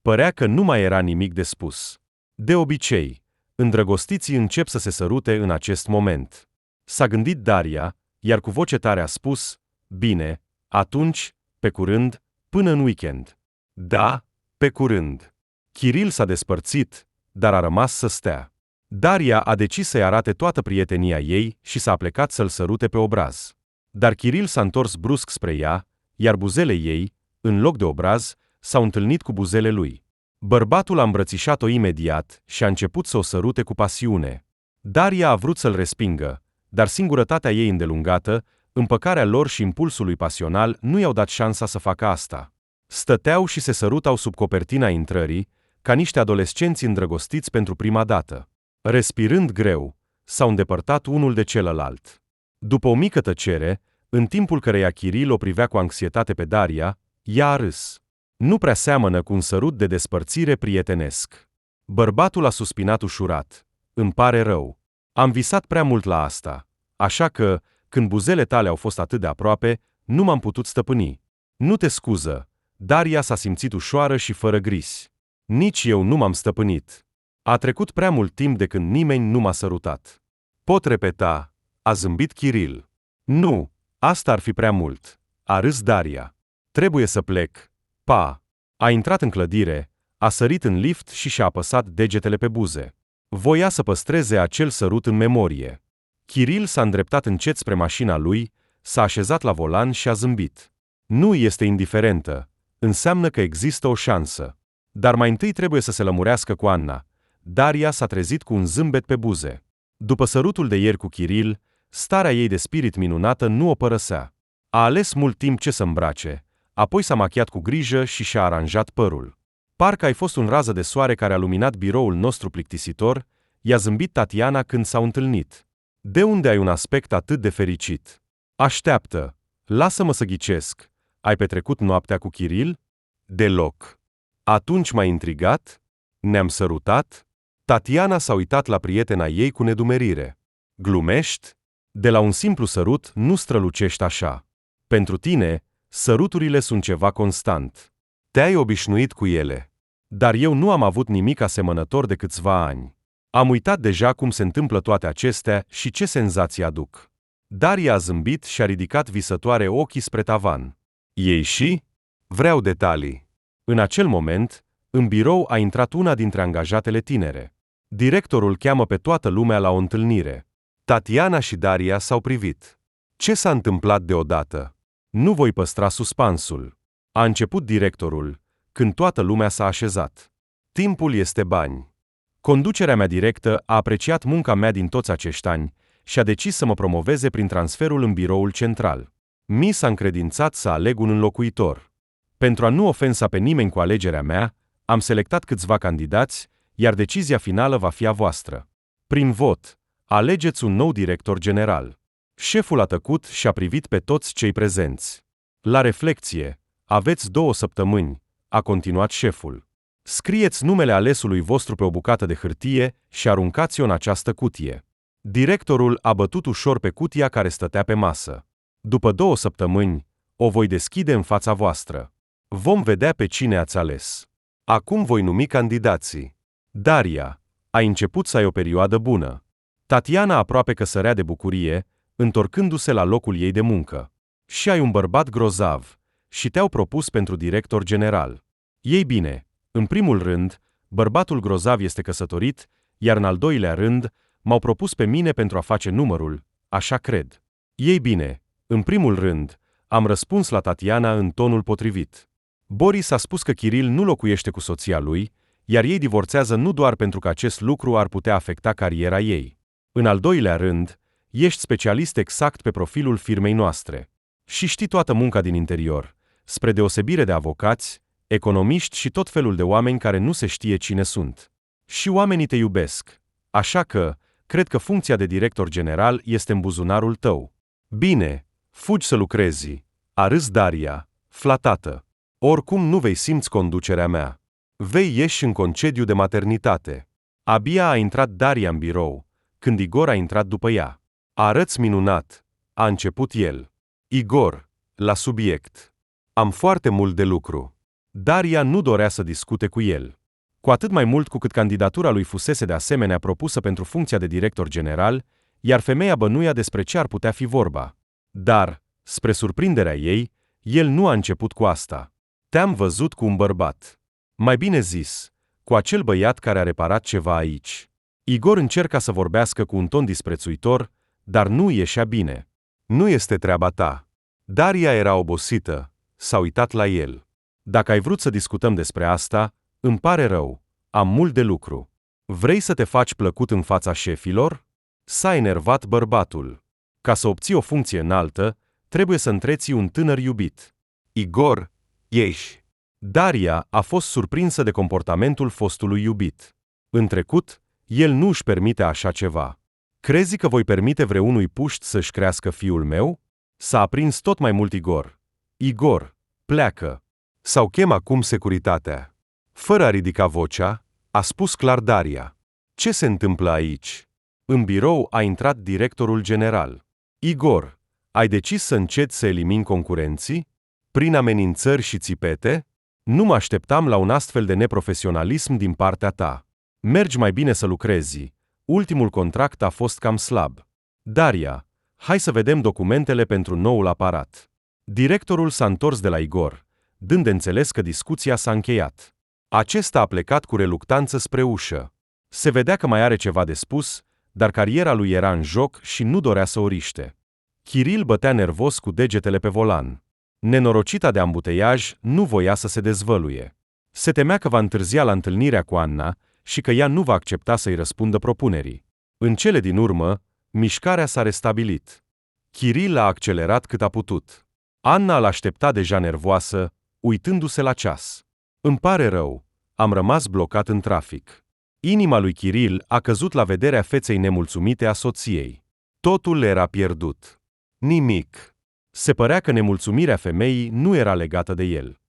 Părea că nu mai era nimic de spus. De obicei, îndrăgostiții încep să se sărute în acest moment. S-a gândit Daria, iar cu voce tare a spus: bine, atunci, pe curând, până în weekend. Da, pe curând. Kiril s-a despărțit, dar a rămas să stea. Daria a decis să-i arate toată prietenia ei și s-a plecat să-l sărute pe obraz. Dar Kiril s-a întors brusc spre ea, iar buzele ei, în loc de obraz, s-au întâlnit cu buzele lui. Bărbatul a îmbrățișat-o imediat și a început să o sărute cu pasiune. Daria a vrut să-l respingă, dar singurătatea ei îndelungată, împăcarea lor și impulsul lui pasional nu i-au dat șansa să facă asta. Stăteau și se sărutau sub copertina intrării, ca niște adolescenți îndrăgostiți pentru prima dată. Respirând greu, s-au îndepărtat unul de celălalt. După o mică tăcere, în timpul căreia Kiril o privea cu anxietate pe Daria, ea a râs. Nu prea seamănă cu un sărut de despărțire prietenesc. Bărbatul a suspinat ușurat. Îmi pare rău. Am visat prea mult la asta, așa că, când buzele tale au fost atât de aproape, nu m-am putut stăpâni. Nu te scuză. Daria s-a simțit ușoară și fără grisi. Nici eu nu m-am stăpânit. A trecut prea mult timp de când nimeni nu m-a sărutat. Pot repeta, a zâmbit Kiril. Nu, asta ar fi prea mult. A râs Daria. Trebuie să plec. Pa! A intrat în clădire, a sărit în lift și și-a apăsat degetele pe buze. Voia să păstreze acel sărut în memorie. Kiril s-a îndreptat încet spre mașina lui, s-a așezat la volan și a zâmbit. Nu este indiferentă. Înseamnă că există o șansă. Dar mai întâi trebuie să se lămurească cu Anna. Daria s-a trezit cu un zâmbet pe buze. După sărutul de ieri cu Kiril, starea ei de spirit minunată nu o părăsea. A ales mult timp ce să îmbrace, apoi s-a machiat cu grijă și și-a aranjat părul. Parcă ai fost un rază de soare care a luminat biroul nostru plictisitor, i-a zâmbit Tatiana când s-au întâlnit. De unde ai un aspect atât de fericit? Așteaptă, lasă-mă să ghicesc. Ai petrecut noaptea cu Kiril? Deloc. Atunci m-ai intrigat? Ne-am sărutat? Tatiana s-a uitat la prietena ei cu nedumerire. Glumești? De la un simplu sărut nu strălucești așa. Pentru tine, săruturile sunt ceva constant. Te-ai obișnuit cu ele. Dar eu nu am avut nimic asemănător de câțiva ani. Am uitat deja cum se întâmplă toate acestea și ce senzații aduc. Daria a zâmbit și a ridicat visătoare ochii spre tavan. Ei și? Vreau detalii. În acel moment, în birou a intrat una dintre angajatele tinere. Directorul cheamă pe toată lumea la o întâlnire. Tatiana și Daria s-au privit. Ce s-a întâmplat deodată? Nu voi păstra suspansul. A început directorul, când toată lumea s-a așezat. Timpul este bani. Conducerea mea directă a apreciat munca mea din toți acești ani și a decis să mă promoveze prin transferul în biroul central. Mi s-a încredințat să aleg un înlocuitor. Pentru a nu ofensa pe nimeni cu alegerea mea, am selectat câțiva candidați, iar decizia finală va fi a voastră. Prin vot, alegeți un nou director general. Șeful a tăcut și a privit pe toți cei prezenți. La reflecție, aveți 2 săptămâni, a continuat șeful. Scrieți numele alesului vostru pe o bucată de hârtie și aruncați-o în această cutie. Directorul a bătut ușor pe cutia care stătea pe masă. După 2 săptămâni, o voi deschide în fața voastră. Vom vedea pe cine ați ales. Acum voi numi candidații. Daria, ai început să ai o perioadă bună. Tatiana aproape că sărea de bucurie, întorcându-se la locul ei de muncă. Și ai un bărbat grozav, și te-au propus pentru director general. Ei bine, în primul rând, bărbatul grozav este căsătorit, iar în al doilea rând, m-au propus pe mine pentru a face numărul, așa cred. Ei bine, în primul rând, am răspuns la Tatiana în tonul potrivit. Boris a spus că Kiril nu locuiește cu soția lui, iar ei divorțează nu doar pentru că acest lucru ar putea afecta cariera ei. În al doilea rând, ești specialist exact pe profilul firmei noastre. Și știi toată munca din interior, spre deosebire de avocați, economiști și tot felul de oameni care nu se știe cine sunt. Și oamenii te iubesc. Așa că, cred că funcția de director general este în buzunarul tău. Bine, fugi să lucrezi, a râs Daria, flatată. Oricum nu vei simți conducerea mea. Vei ieși în concediu de maternitate. Abia a intrat Daria în birou, când Igor a intrat după ea. Arăți minunat, a început el. Igor, la subiect. Am foarte mult de lucru. Daria nu dorea să discute cu el. Cu atât mai mult cu cât candidatura lui fusese de asemenea propusă pentru funcția de director general, iar femeia bănuia despre ce ar putea fi vorba. Dar, spre surprinderea ei, el nu a început cu asta. Te-am văzut cu un bărbat. Mai bine zis, cu acel băiat care a reparat ceva aici. Igor încerca să vorbească cu un ton disprețuitor, dar nu ieșea bine. Nu este treaba ta. Daria era obosită, s-a uitat la el. Dacă ai vrut să discutăm despre asta, îmi pare rău, am mult de lucru. Vrei să te faci plăcut în fața șefilor? S-a enervat bărbatul. Ca să obții o funcție înaltă, trebuie să întreții un tânăr iubit. Igor, ieși. Daria a fost surprinsă de comportamentul fostului iubit. În trecut, el nu își permite așa ceva. Crezi că voi permite vreunui puști să-și crească fiul meu? S-a aprins tot mai mult Igor. Igor, pleacă. Sau chem acum securitatea. Fără a ridica vocea, a spus clar Daria. Ce se întâmplă aici? În birou a intrat directorul general. Igor, ai decis să înceți să elimini concurenții? Prin amenințări și țipete? Nu mă așteptam la un astfel de neprofesionalism din partea ta. Mergi mai bine să lucrezi. Ultimul contract a fost cam slab. Daria, hai să vedem documentele pentru noul aparat. Directorul s-a întors de la Igor, dând de înțeles că discuția s-a încheiat. Acesta a plecat cu reluctanță spre ușă. Se vedea că mai are ceva de spus, dar cariera lui era în joc și nu dorea să o riște. Kiril bătea nervos cu degetele pe volan. Nenorocita de ambuteiaj nu voia să se dezvăluie. Se temea că va întârzia la întâlnirea cu Anna și că ea nu va accepta să-i răspundă propunerii. În cele din urmă, mișcarea s-a restabilit. Kiril a accelerat cât a putut. Anna îl aștepta deja nervoasă, uitându-se la ceas. Îmi pare rău, am rămas blocat în trafic. Inima lui Kiril a căzut la vederea feței nemulțumite a soției. Totul era pierdut. Nimic. Se părea că nemulțumirea femeii nu era legată de el.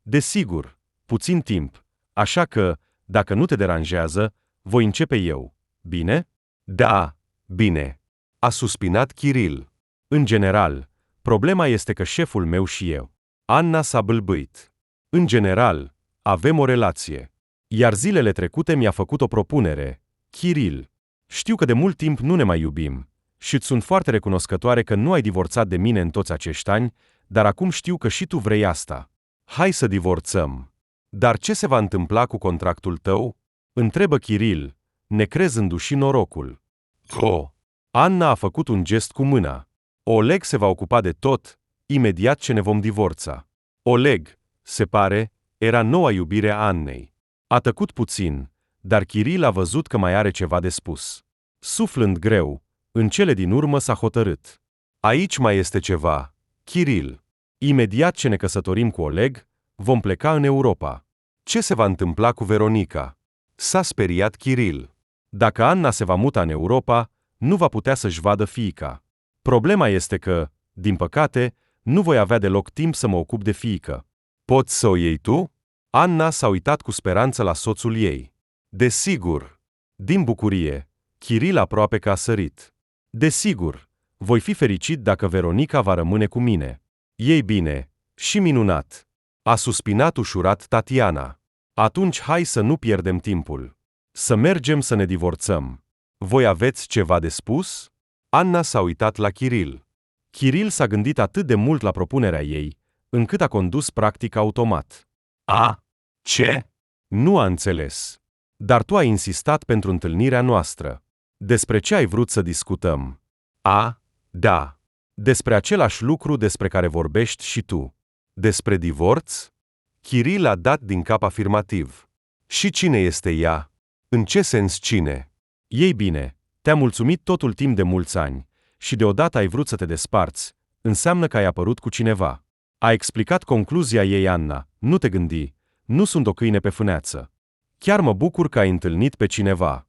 Desigur, puțin timp, așa că, dacă nu te deranjează, voi începe eu. Bine? Da, bine. A suspinat Kiril. În general, problema este că șeful meu și eu. Anna s-a bâlbâit. În general, avem o relație. Iar zilele trecute mi-a făcut o propunere. Kiril, știu că de mult timp nu ne mai iubim și îți sunt foarte recunoscătoare că nu ai divorțat de mine în toți acești ani, dar acum știu că și tu vrei asta. Hai să divorțăm. Dar ce se va întâmpla cu contractul tău? Întrebă Kiril, necrezându-și norocul. Anna a făcut un gest cu mâna. Oleg se va ocupa de tot, imediat ce ne vom divorța. Oleg, se pare, era noua iubire a Annei. A tăcut puțin, dar Kiril a văzut că mai are ceva de spus. Suflând greu, în cele din urmă s-a hotărât. Aici mai este ceva, Kiril. Imediat ce ne căsătorim cu Oleg, vom pleca în Europa. Ce se va întâmpla cu Veronica? S-a speriat Kiril. Dacă Anna se va muta în Europa, nu va putea să-și vadă fiica. Problema este că, din păcate, nu voi avea deloc timp să mă ocup de fiică. Poți să o iei tu? Anna s-a uitat cu speranță la soțul ei. Desigur. Din bucurie, Kiril aproape că a sărit. Desigur, voi fi fericit dacă Veronica va rămâne cu mine. Ei bine, și minunat. A suspinat ușurat Tatiana. Atunci hai să nu pierdem timpul. Să mergem să ne divorțăm. Voi aveți ceva de spus? Anna s-a uitat la Kiril. Kiril s-a gândit atât de mult la propunerea ei, încât a condus practic automat. Ce? Nu a înțeles. Dar tu ai insistat pentru întâlnirea noastră. Despre ce ai vrut să discutăm? Da. Despre același lucru despre care vorbești și tu. Despre divorț? Kiril a dat din cap afirmativ. Și cine este ea? În ce sens cine? Ei bine, te-a mulțumit totul timp de mulți ani și deodată ai vrut să te desparți, înseamnă că ai apărut cu cineva. A explicat concluzia ei Anna, nu te gândi, nu sunt o câine pe fâneață. Chiar mă bucur că ai întâlnit pe cineva.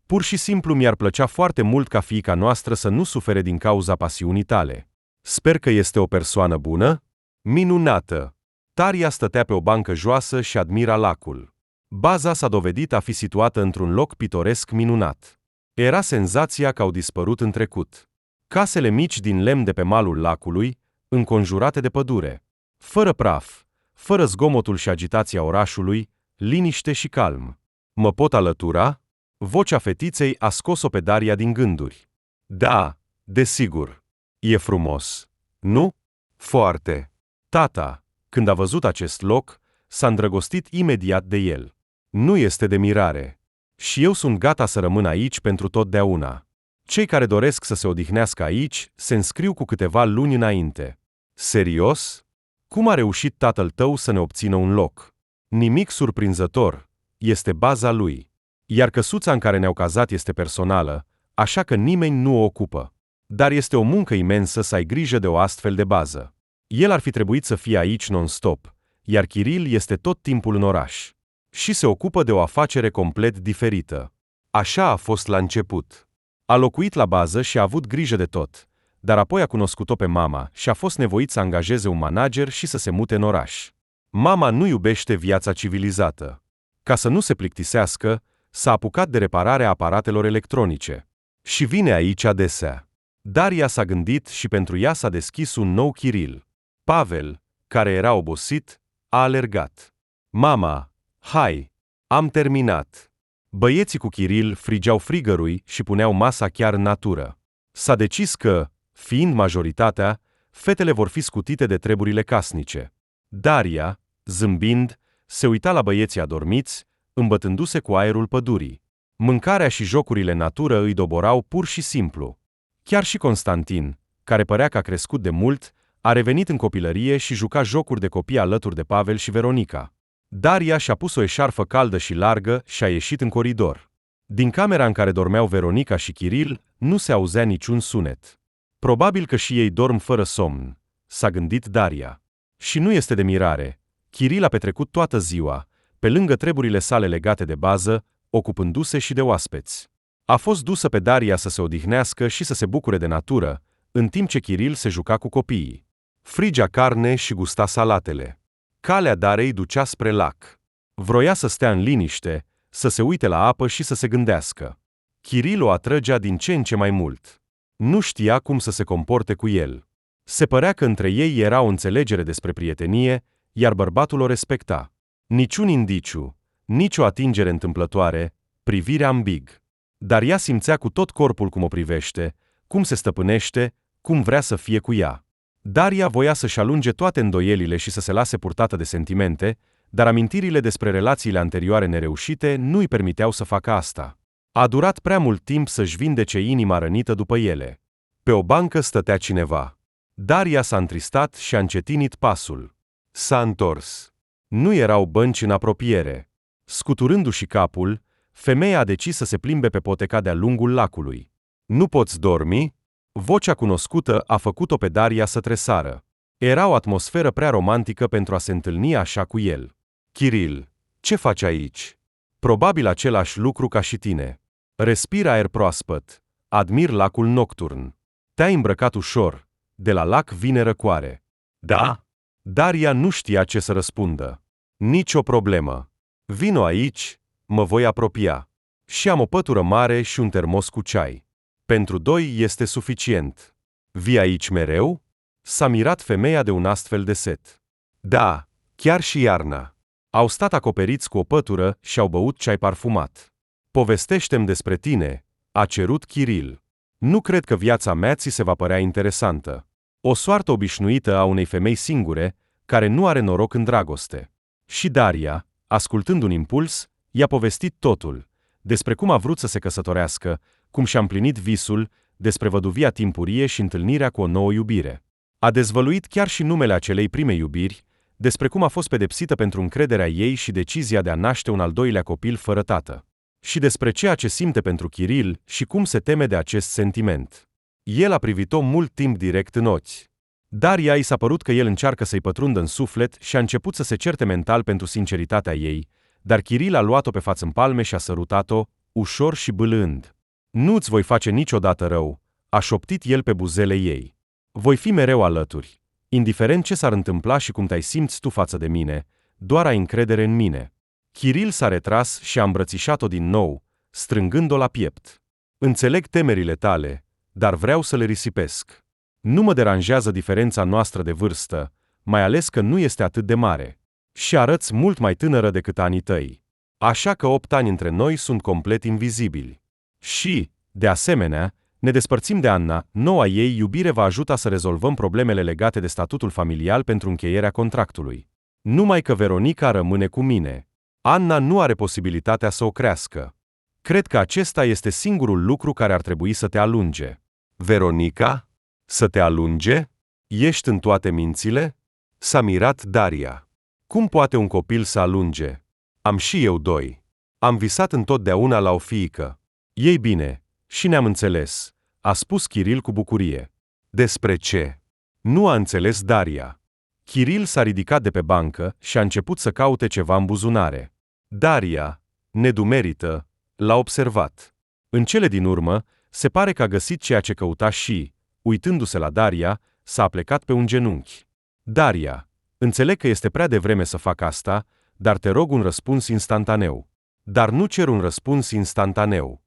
Pur și simplu mi-ar plăcea foarte mult ca fiica noastră să nu sufere din cauza pasiunii tale. Sper că este o persoană bună? Minunată! Daria stătea pe o bancă joasă și admira lacul. Baza s-a dovedit a fi situată într-un loc pitoresc minunat. Era senzația că au dispărut în trecut. Casele mici din lemn de pe malul lacului, înconjurate de pădure. Fără praf, fără zgomotul și agitația orașului, liniște și calm. Mă pot alătura? Vocea fetiței a scos-o pe Daria din gânduri. Da, desigur. E frumos. Nu? Foarte. Tata, când a văzut acest loc, s-a îndrăgostit imediat de el. Nu este de mirare. Și eu sunt gata să rămân aici pentru totdeauna. Cei care doresc să se odihnească aici se înscriu cu câteva luni înainte. Serios? Cum a reușit tatăl tău să ne obțină un loc? Nimic surprinzător. Este baza lui. Iar căsuța în care ne-au cazat este personală, așa că nimeni nu o ocupă. Dar este o muncă imensă să ai grijă de o astfel de bază. El ar fi trebuit să fie aici non-stop, iar Kiril este tot timpul în oraș. Și se ocupă de o afacere complet diferită. Așa a fost la început. A locuit la bază și a avut grijă de tot, dar apoi a cunoscut-o pe mama și a fost nevoit să angajeze un manager și să se mute în oraș. Mama nu iubește viața civilizată. Ca să nu se plictisească, s-a apucat de repararea aparatelor electronice. Și vine aici adesea. Daria s-a gândit și pentru ea s-a deschis un nou Kiril. Pavel, care era obosit, a alergat. Mama, hai, am terminat. Băieții cu Kiril frigeau frigărui și puneau masa chiar în natură. S-a decis că, fiind majoritatea, fetele vor fi scutite de treburile casnice. Daria, zâmbind, se uita la băieții adormiți, îmbătându-se cu aerul pădurii. Mâncarea și jocurile în natură îi doborau pur și simplu. Chiar și Constantin, care părea că a crescut de mult, a revenit în copilărie și juca jocuri de copii alături de Pavel și Veronica. Daria și-a pus o eșarfă caldă și largă și a ieșit în coridor. Din camera în care dormeau Veronica și Kiril nu se auzea niciun sunet. Probabil că și ei dorm fără somn, s-a gândit Daria. Și nu este de mirare. Kiril a petrecut toată ziua, pe lângă treburile sale legate de bază, ocupându-se și de oaspeți. A fost dusă pe Daria să se odihnească și să se bucure de natură, în timp ce Kiril se juca cu copiii. Frigea carne și gusta salatele. Calea Darei ducea spre lac. Vroia să stea în liniște, să se uite la apă și să se gândească. Kiril o atrăgea din ce în ce mai mult. Nu știa cum să se comporte cu el. Se părea că între ei era o înțelegere despre prietenie, iar bărbatul o respecta. Niciun indiciu, nicio atingere întâmplătoare, privire ambig. Dar ea simțea cu tot corpul cum o privește, cum se stăpânește, cum vrea să fie cu ea. Daria voia să-și alunge toate îndoielile și să se lase purtată de sentimente, dar amintirile despre relațiile anterioare nereușite nu îi permiteau să facă asta. A durat prea mult timp să-și vindece inima rănită după ele. Pe o bancă stătea cineva. Daria s-a întristat și a încetinit pasul. S-a întors. Nu erau bănci în apropiere. Scuturându-și capul, femeia a decis să se plimbe pe poteca de-a lungul lacului. Nu poți dormi? Vocea cunoscută a făcut-o pe Daria să tresară. Era o atmosferă prea romantică pentru a se întâlni așa cu el. Kiril, ce faci aici? Probabil același lucru ca și tine. Respira aer proaspăt. Admir lacul nocturn. Te-ai îmbrăcat ușor. De la lac vine răcoare. Da? Daria nu știa ce să răspundă. Nici o problemă. Vino aici, mă voi apropia. Și am o pătură mare și un termos cu ceai. Pentru doi este suficient. Vii aici mereu? S-a mirat femeia de un astfel de set. Da, chiar și iarna. Au stat acoperiți cu o pătură și au băut ceai parfumat. Povestește-mi despre tine, a cerut Kiril. Nu cred că viața mea ți se va părea interesantă. O soartă obișnuită a unei femei singure, care nu are noroc în dragoste. Și Daria, ascultând un impuls, i-a povestit totul, despre cum a vrut să se căsătorească, cum și-a împlinit visul, despre văduvia timpurie și întâlnirea cu o nouă iubire. A dezvăluit chiar și numele acelei prime iubiri, despre cum a fost pedepsită pentru încrederea ei și decizia de a naște un al doilea copil fără tată. Și despre ceea ce simte pentru Kiril și cum se teme de acest sentiment. El a privit-o mult timp direct în ochi. Daria i s-a părut că el încearcă să-i pătrundă în suflet și a început să se certe mental pentru sinceritatea ei, dar Kiril a luat-o pe față în palme și a sărutat-o, ușor și bâlând. Nu-ți voi face niciodată rău, a șoptit el pe buzele ei. Voi fi mereu alături. Indiferent ce s-ar întâmpla și cum te-ai simți tu față de mine, doar ai încredere în mine. Kiril s-a retras și a îmbrățișat-o din nou, strângând-o la piept. Înțeleg temerile tale, dar vreau să le risipesc. Nu mă deranjează diferența noastră de vârstă, mai ales că nu este atât de mare. Și arăți mult mai tânără decât anii tăi. Așa că 8 ani între noi sunt complet invizibili. Și, de asemenea, ne despărțim de Anna, noua ei iubire va ajuta să rezolvăm problemele legate de statutul familial pentru încheierea contractului. Numai că Veronica rămâne cu mine. Anna nu are posibilitatea să o crească. Cred că acesta este singurul lucru care ar trebui să te alunge. Veronica? Să te alunge? Ești în toate mințile? S-a mirat Daria. Cum poate un copil să alunge? Am și eu 2. Am visat întotdeauna la o fiică. Ei bine, și ne-am înțeles, a spus Kiril cu bucurie. Despre ce? Nu a înțeles Daria. Kiril s-a ridicat de pe bancă și a început să caute ceva în buzunare. Daria, nedumerită, l-a observat. În cele din urmă, se pare că a găsit ceea ce căuta și, uitându-se la Daria, s-a plecat pe un genunchi. Daria, înțeleg că este prea devreme să fac asta, dar te rog un răspuns instantaneu. Dar nu cer un răspuns instantaneu.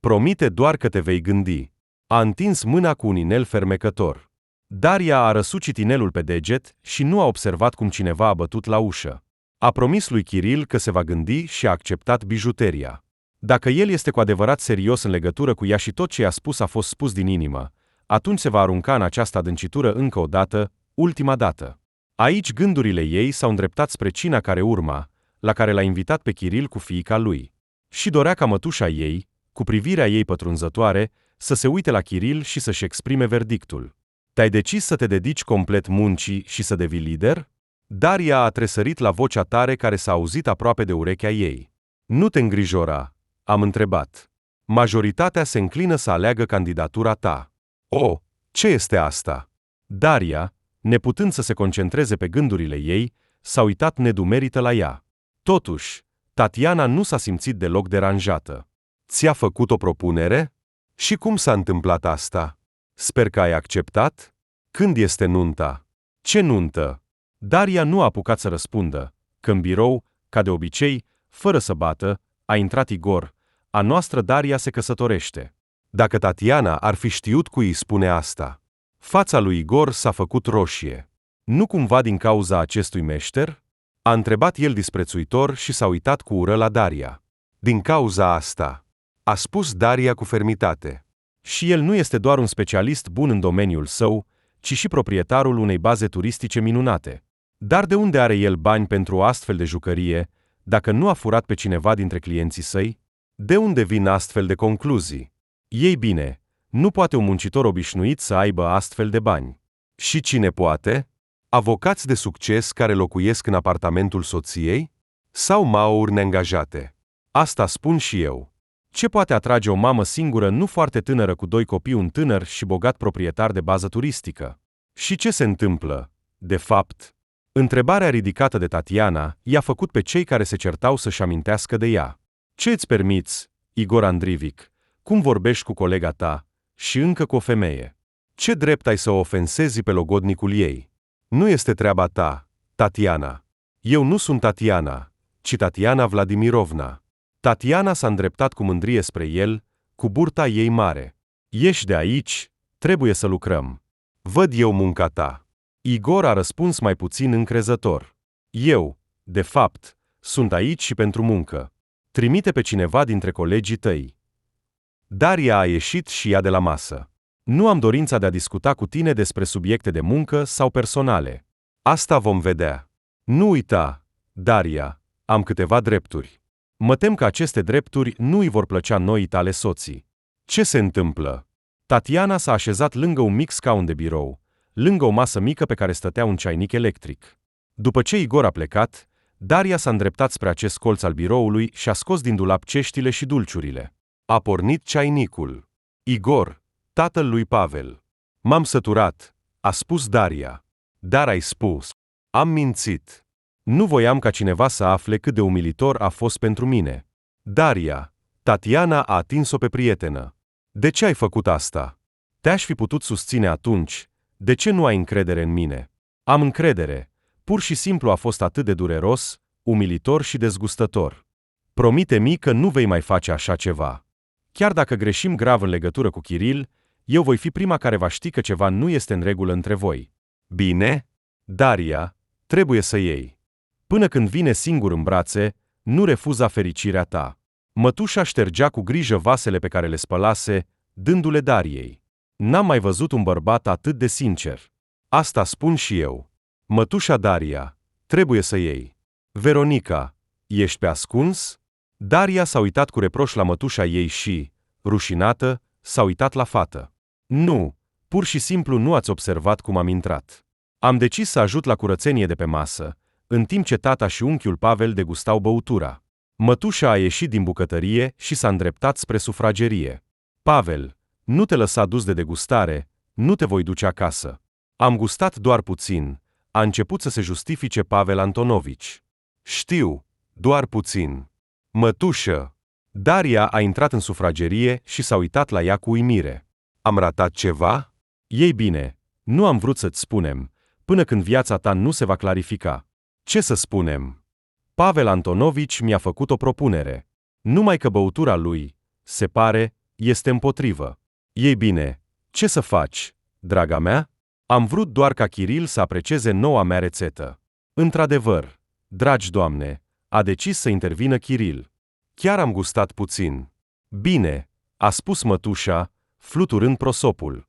Promite doar că te vei gândi. A întins mâna cu un inel fermecător. Daria a răsucit inelul pe deget și nu a observat cum cineva a bătut la ușă. A promis lui Kiril că se va gândi și a acceptat bijuteria. Dacă el este cu adevărat serios în legătură cu ea și tot ce i-a spus a fost spus din inimă, atunci se va arunca în această adâncitură încă o dată, ultima dată. Aici gândurile ei s-au îndreptat spre cina care urma, la care l-a invitat pe Kiril cu fiica lui. Și dorea ca mătușa ei, cu privirea ei pătrunzătoare, să se uite la Kiril și să-și exprime verdictul. Te-ai decis să te dedici complet muncii și să devii lider? Daria a tresărit la vocea tare care s-a auzit aproape de urechea ei. Nu te îngrijora, am întrebat. Majoritatea se înclină să aleagă candidatura ta. Oh, ce este asta? Daria, neputând să se concentreze pe gândurile ei, s-a uitat nedumerită la ea. Totuși, Tatiana nu s-a simțit deloc deranjată. Ți-a făcut o propunere? Și cum s-a întâmplat asta? Sper că ai acceptat? Când este nunta? Ce nuntă? Daria nu a apucat să răspundă, că în birou, ca de obicei, fără să bată, a intrat Igor. A noastră Daria se căsătorește. Dacă Tatiana ar fi știut cui îi spune asta. Fața lui Igor s-a făcut roșie. Nu cumva din cauza acestui meșter? A întrebat el disprețuitor și s-a uitat cu ură la Daria. Din cauza asta, a spus Daria cu fermitate. Și el nu este doar un specialist bun în domeniul său, ci și proprietarul unei baze turistice minunate. Dar de unde are el bani pentru o astfel de jucărie, dacă nu a furat pe cineva dintre clienții săi? De unde vin astfel de concluzii? Ei bine, nu poate un muncitor obișnuit să aibă astfel de bani. Și cine poate? Avocați de succes care locuiesc în apartamentul soției? Sau mauri neangajate? Asta spun și eu. Ce poate atrage o mamă singură nu foarte tânără cu 2 copii, un tânăr și bogat proprietar de bază turistică? Și ce se întâmplă, de fapt? Întrebarea ridicată de Tatiana i-a făcut pe cei care se certau să-și amintească de ea. Ce îți permiți, Igor Andrivic? Cum vorbești cu colega ta? Și încă cu o femeie? Ce drept ai să o ofensezi pe logodnicul ei? Nu este treaba ta, Tatiana. Eu nu sunt Tatiana, ci Tatiana Vladimirovna. Tatiana s-a îndreptat cu mândrie spre el, cu burta ei mare. Ieși de aici, trebuie să lucrăm. Văd eu munca ta. Igor a răspuns mai puțin încrezător. Eu, de fapt, sunt aici și pentru muncă. Trimite pe cineva dintre colegii tăi. Daria a ieșit și ea de la masă. Nu am dorința de a discuta cu tine despre subiecte de muncă sau personale. Asta vom vedea. Nu uita, Daria, am câteva drepturi. Mă tem că aceste drepturi nu îi vor plăcea noii tale soții. Ce se întâmplă? Tatiana s-a așezat lângă un mic scaun de birou, lângă o masă mică pe care stătea un ceainic electric. După ce Igor a plecat, Daria s-a îndreptat spre acest colț al biroului și a scos din dulap ceștile și dulciurile. A pornit ceainicul. Igor, tatăl lui Pavel. M-am săturat, a spus Daria. Dar ai spus. Am mințit. Nu voiam ca cineva să afle cât de umilitor a fost pentru mine. Daria, Tatiana a atins-o pe prietenă. De ce ai făcut asta? Te-aș fi putut susține atunci. De ce nu ai încredere în mine? Am încredere. Pur și simplu a fost atât de dureros, umilitor și dezgustător. Promite-mi că nu vei mai face așa ceva. Chiar dacă greșim grav în legătură cu Kiril, eu voi fi prima care va ști că ceva nu este în regulă între voi. Bine? Daria, trebuie să iei. Până când vine singur în brațe, nu refuza fericirea ta. Mătușa ștergea cu grijă vasele pe care le spălase, dându-le Dariei. N-am mai văzut un bărbat atât de sincer. Asta spun și eu. Mătușa Daria, trebuie să iei. Veronica, ești pe ascuns? Daria s-a uitat cu reproș la mătușa ei și, rușinată, s-a uitat la fată. Nu, pur și simplu nu ați observat cum am intrat. Am decis să ajut la curățenie de pe masă, în timp ce tata și unchiul Pavel degustau băutura. Mătușa a ieșit din bucătărie și s-a îndreptat spre sufragerie. Pavel, nu te lăsa dus de degustare, nu te voi duce acasă. Am gustat doar puțin, a început să se justifice Pavel Antonovici. Știu, doar puțin. Mătușă! Daria a intrat în sufragerie și s-a uitat la ea cu uimire. Am ratat ceva? Ei bine, nu am vrut să-ți spunem, până când viața ta nu se va clarifica. Ce să spunem? Pavel Antonovici mi-a făcut o propunere. Numai că băutura lui, se pare, este împotrivă. Ei bine, ce să faci, draga mea? Am vrut doar ca Kiril să aprecieze noua mea rețetă. Într-adevăr, dragi doamne, a decis să intervină Kiril. Chiar am gustat puțin. Bine, a spus mătușa, fluturând prosopul.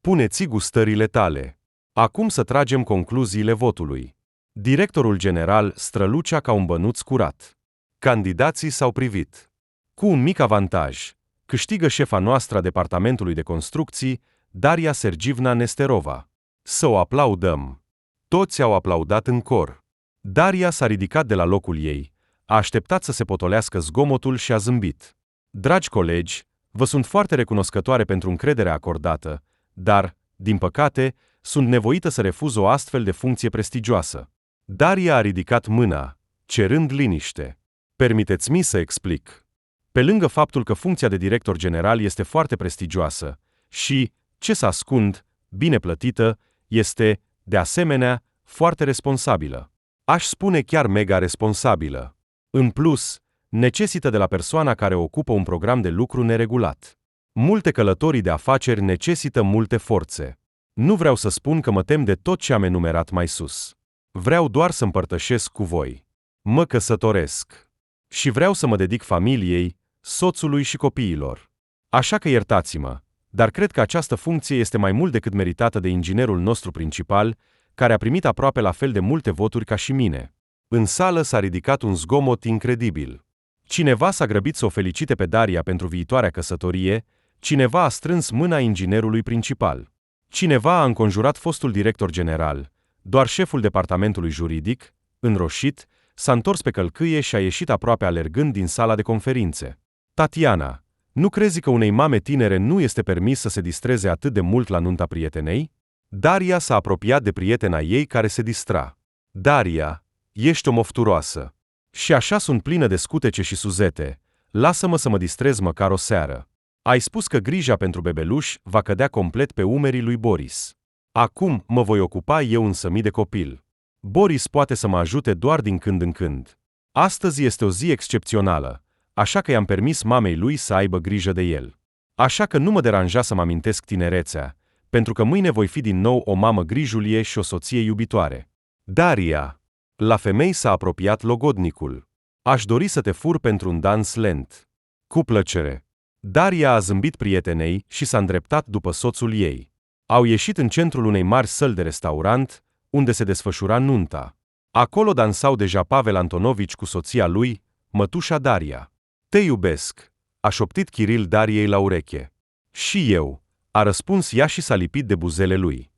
Pune-ți gustările tale. Acum să tragem concluziile votului. Directorul general strălucea ca un bănuț curat. Candidații s-au privit. Cu un mic avantaj, câștigă șefa noastră a departamentului de construcții, Daria Sergivna Nesterova. Să o aplaudăm. Toți au aplaudat în cor. Daria s-a ridicat de la locul ei, a așteptat să se potolească zgomotul și a zâmbit. Dragi colegi, vă sunt foarte recunoscătoare pentru încrederea acordată, dar, din păcate, sunt nevoită să refuz o astfel de funcție prestigioasă. Daria a ridicat mâna, cerând liniște. Permiteți-mi să explic. Pe lângă faptul că funcția de director general este foarte prestigioasă și, ce să ascund, bine plătită, este, de asemenea, foarte responsabilă. Aș spune chiar mega responsabilă. În plus, necesită de la persoana care ocupă un program de lucru neregulat. Multe călătorii de afaceri necesită multe forțe. Nu vreau să spun că mă tem de tot ce am enumerat mai sus. Vreau doar să împărtășesc cu voi. Mă căsătoresc. Și vreau să mă dedic familiei, soțului și copiilor. Așa că iertați-mă, dar cred că această funcție este mai mult decât meritată de inginerul nostru principal, care a primit aproape la fel de multe voturi ca și mine. În sală s-a ridicat un zgomot incredibil. Cineva s-a grăbit să o felicite pe Daria pentru viitoarea căsătorie, cineva a strâns mâna inginerului principal. Cineva a înconjurat fostul director general, doar șeful departamentului juridic, înroșit, s-a întors pe călcâie și a ieșit aproape alergând din sala de conferințe. Tatiana, nu crezi că unei mame tinere nu este permis să se distreze atât de mult la nunta prietenei? Daria s-a apropiat de prietena ei care se distra. Daria, ești o mofturoasă. Și așa sunt plină de scutece și suzete. Lasă-mă să mă distrez măcar o seară. Ai spus că grija pentru bebeluș va cădea complet pe umerii lui Boris. Acum mă voi ocupa eu însămi de copil. Boris poate să mă ajute doar din când în când. Astăzi este o zi excepțională, așa că i-am permis mamei lui să aibă grijă de el. Așa că nu mă deranja să mă amintesc tinerețea, pentru că mâine voi fi din nou o mamă grijulie și o soție iubitoare. Daria. La femei s-a apropiat logodnicul. Aș dori să te fur pentru un dans lent. Cu plăcere. Daria a zâmbit prietenei și s-a îndreptat după soțul ei. Au ieșit în centrul unei mari săli de restaurant, unde se desfășura nunta. Acolo dansau deja Pavel Antonovici cu soția lui, mătușa Daria. Te iubesc, a șoptit Kiril Dariei la ureche. Și eu, a răspuns ea și s-a lipit de buzele lui.